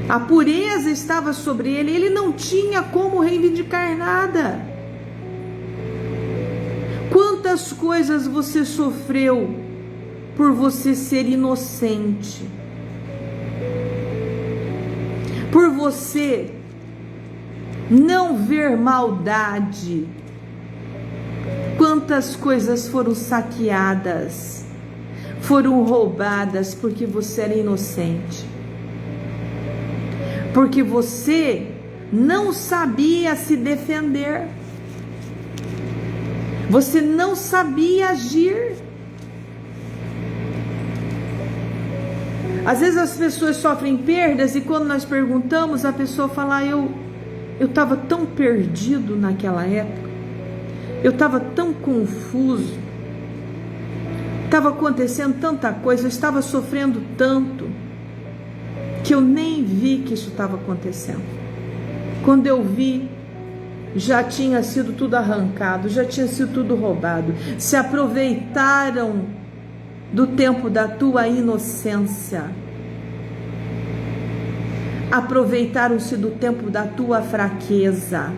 A: A pureza estava sobre ele, ele não tinha como reivindicar nada. Quantas coisas você sofreu por você ser inocente, por você não ver maldade. Quantas coisas foram saqueadas, foram roubadas porque você era inocente, porque você não sabia se defender, você não sabia agir. Às vezes as pessoas sofrem perdas e quando nós perguntamos, a pessoa fala: eu estava tão perdido naquela época, eu estava tão confuso, estava acontecendo tanta coisa, eu estava sofrendo tanto, que eu nem vi que isso estava acontecendo. Quando eu vi, já tinha sido tudo arrancado, já tinha sido tudo roubado. Se aproveitaram do tempo da tua inocência, aproveitaram-se do tempo da tua fraqueza,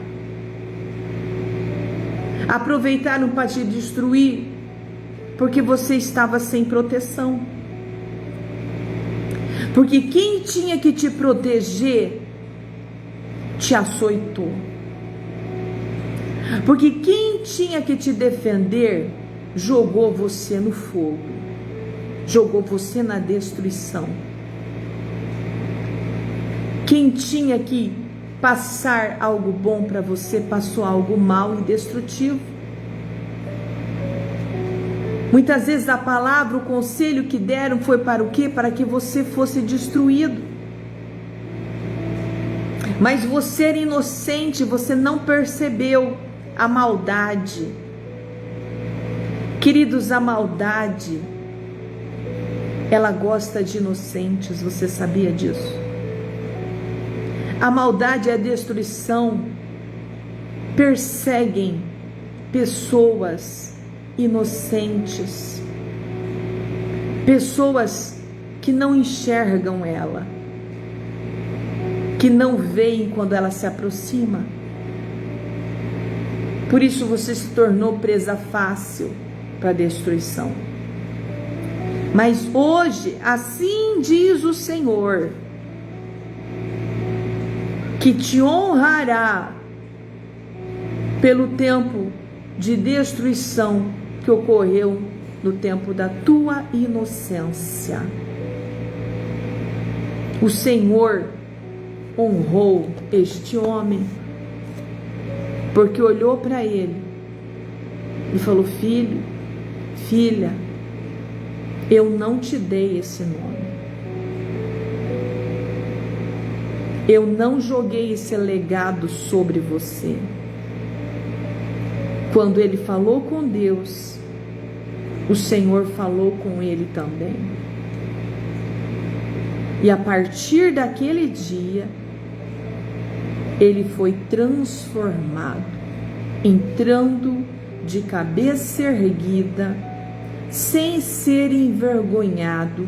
A: aproveitaram para te destruir, porque você estava sem proteção. Porque quem tinha que te proteger te açoitou. Porque quem tinha que te defender jogou você no fogo, jogou você na destruição. Quem tinha que passar algo bom para você passou algo mal e destrutivo. Muitas vezes a palavra, o conselho que deram foi para o quê? Para que você fosse destruído. Mas você era inocente, você não percebeu a maldade. Queridos, a maldade, ela gosta de inocentes, você sabia disso? A maldade e a destruição perseguem pessoas inocentes, pessoas que não enxergam ela, que não veem quando ela se aproxima. Por isso você se tornou presa fácil para a destruição. Mas hoje, assim diz o Senhor, que te honrará pelo tempo de destruição que ocorreu no tempo da tua inocência. O Senhor honrou este homem, porque olhou para ele e falou: filho, filha, eu não te dei esse nome, eu não joguei esse legado sobre você. Quando ele falou com Deus, o Senhor falou com ele também. E a partir daquele dia, ele foi transformado, entrando de cabeça erguida, sem ser envergonhado,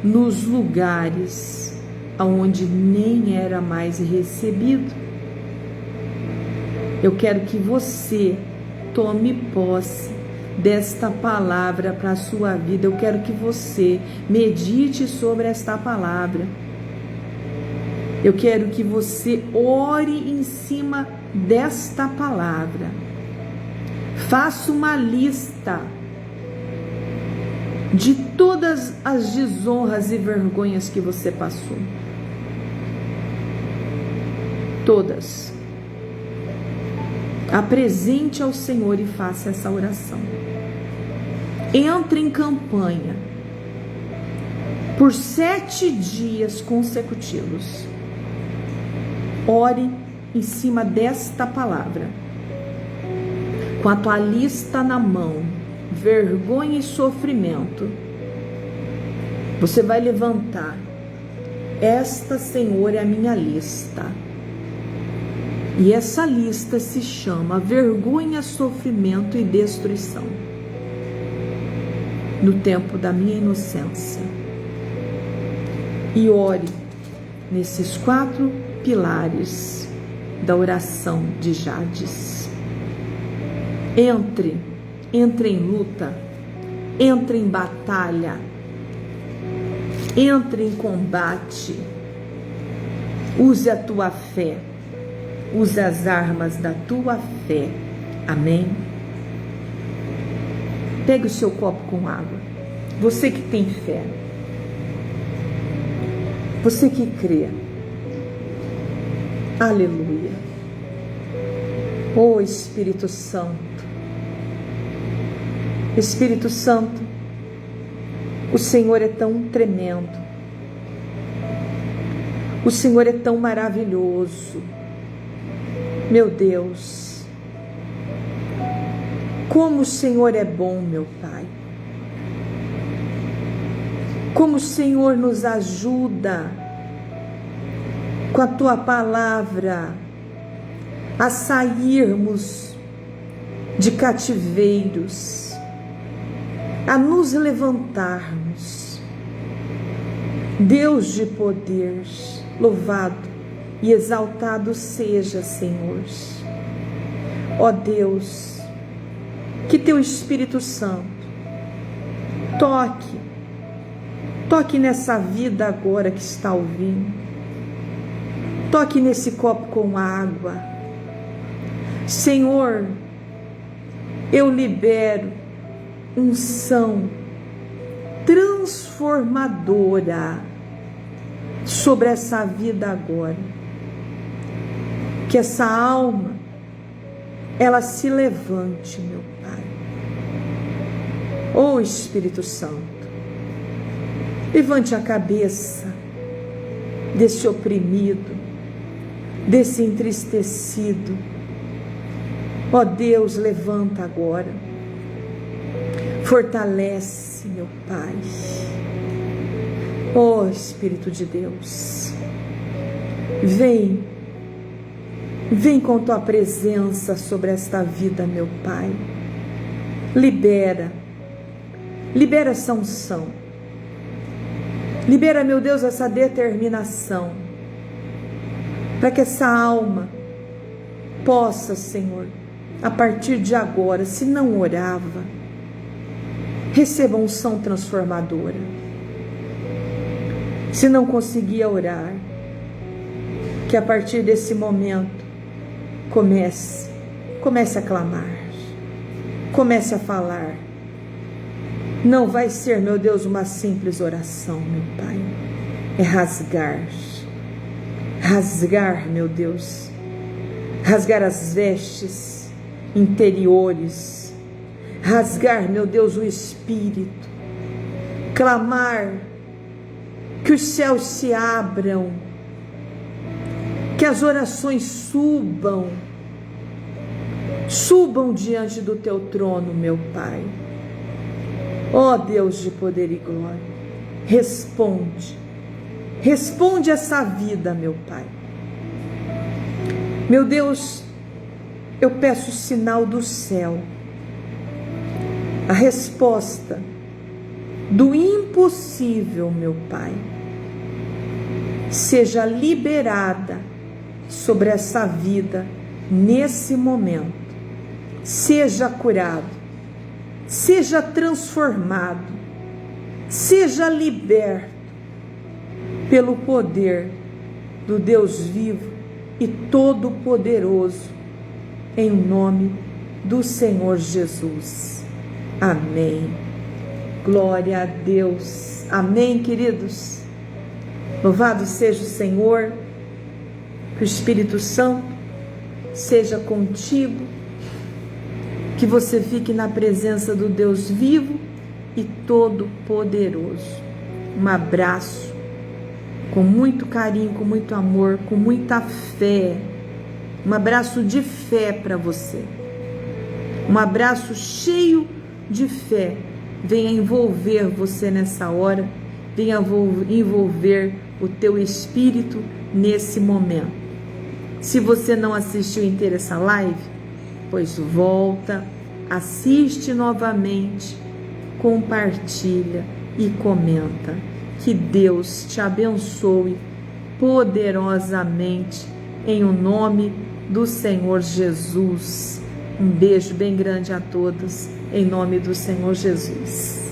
A: nos lugares aonde nem era mais recebido. Eu quero que você tome posse desta palavra para a sua vida. Eu quero que você medite sobre esta palavra. Eu quero que você ore em cima desta palavra. Faça uma lista de todas as desonras e vergonhas que você passou. Todas. Apresente ao Senhor e faça essa oração. Entre em campanha por 7 dias consecutivos. Ore em cima desta palavra, com a tua lista na mão, vergonha e sofrimento. Você vai levantar: esta, Senhor, é a minha lista. E essa lista se chama vergonha, sofrimento e destruição. No tempo da minha inocência. E ore nesses 4 pilares da oração de Jades. Entre em luta, entre em batalha, entre em combate. Use a tua fé, use as armas da tua fé. Amém? Pegue o seu copo com água. Você que tem fé, você que crê. Aleluia. Oh Espírito Santo, Espírito Santo, o Senhor é tão tremendo, o Senhor é tão maravilhoso. Meu Deus, como o Senhor é bom, meu Pai, como o Senhor nos ajuda com a tua palavra a sairmos de cativeiros, a nos levantarmos. Deus de poder, louvado e exaltado seja, Senhor. Ó Deus, que teu Espírito Santo toque nessa vida agora que está ouvindo. Toque nesse copo com água. Senhor, eu libero unção transformadora sobre essa vida agora. Que essa alma, ela se levante, meu Pai. Ó Espírito Santo, levante a cabeça desse oprimido, desse entristecido. Ó Deus, levanta agora, fortalece, meu Pai. Ó Espírito de Deus, vem com tua presença sobre esta vida, meu Pai. Libera essa unção, libera, meu Deus, essa determinação, para que essa alma possa, Senhor, a partir de agora, se não orava, receba unção transformadora. Se não conseguia orar, que a partir desse momento comece a clamar, comece a falar. Não vai ser, meu Deus, uma simples oração, meu Pai. É rasgar, meu Deus, rasgar as vestes interiores, rasgar, meu Deus, o espírito, clamar que os céus se abram, que as orações subam diante do teu trono, meu Pai. Ó Deus de poder e glória, responde essa vida, meu Pai. Meu Deus, eu peço o sinal do céu, a resposta do impossível, meu Pai, seja liberada sobre essa vida nesse momento. Seja curado, seja transformado, seja liberto pelo poder do Deus vivo e todo-poderoso, em nome do Senhor Jesus. Amém. Glória a Deus. Amém, queridos. Louvado seja o Senhor, que o Espírito Santo seja contigo, que você fique na presença do Deus vivo e todo-poderoso. Um abraço, com muito carinho, com muito amor, com muita fé. Um abraço de fé para você. Um abraço cheio de fé. Venha envolver você nessa hora. Venha envolver o teu espírito nesse momento. Se você não assistiu inteira essa live, pois volta, assiste novamente, compartilha e comenta. Que Deus te abençoe poderosamente em o nome do Senhor Jesus. Um beijo bem grande a todos em nome do Senhor Jesus.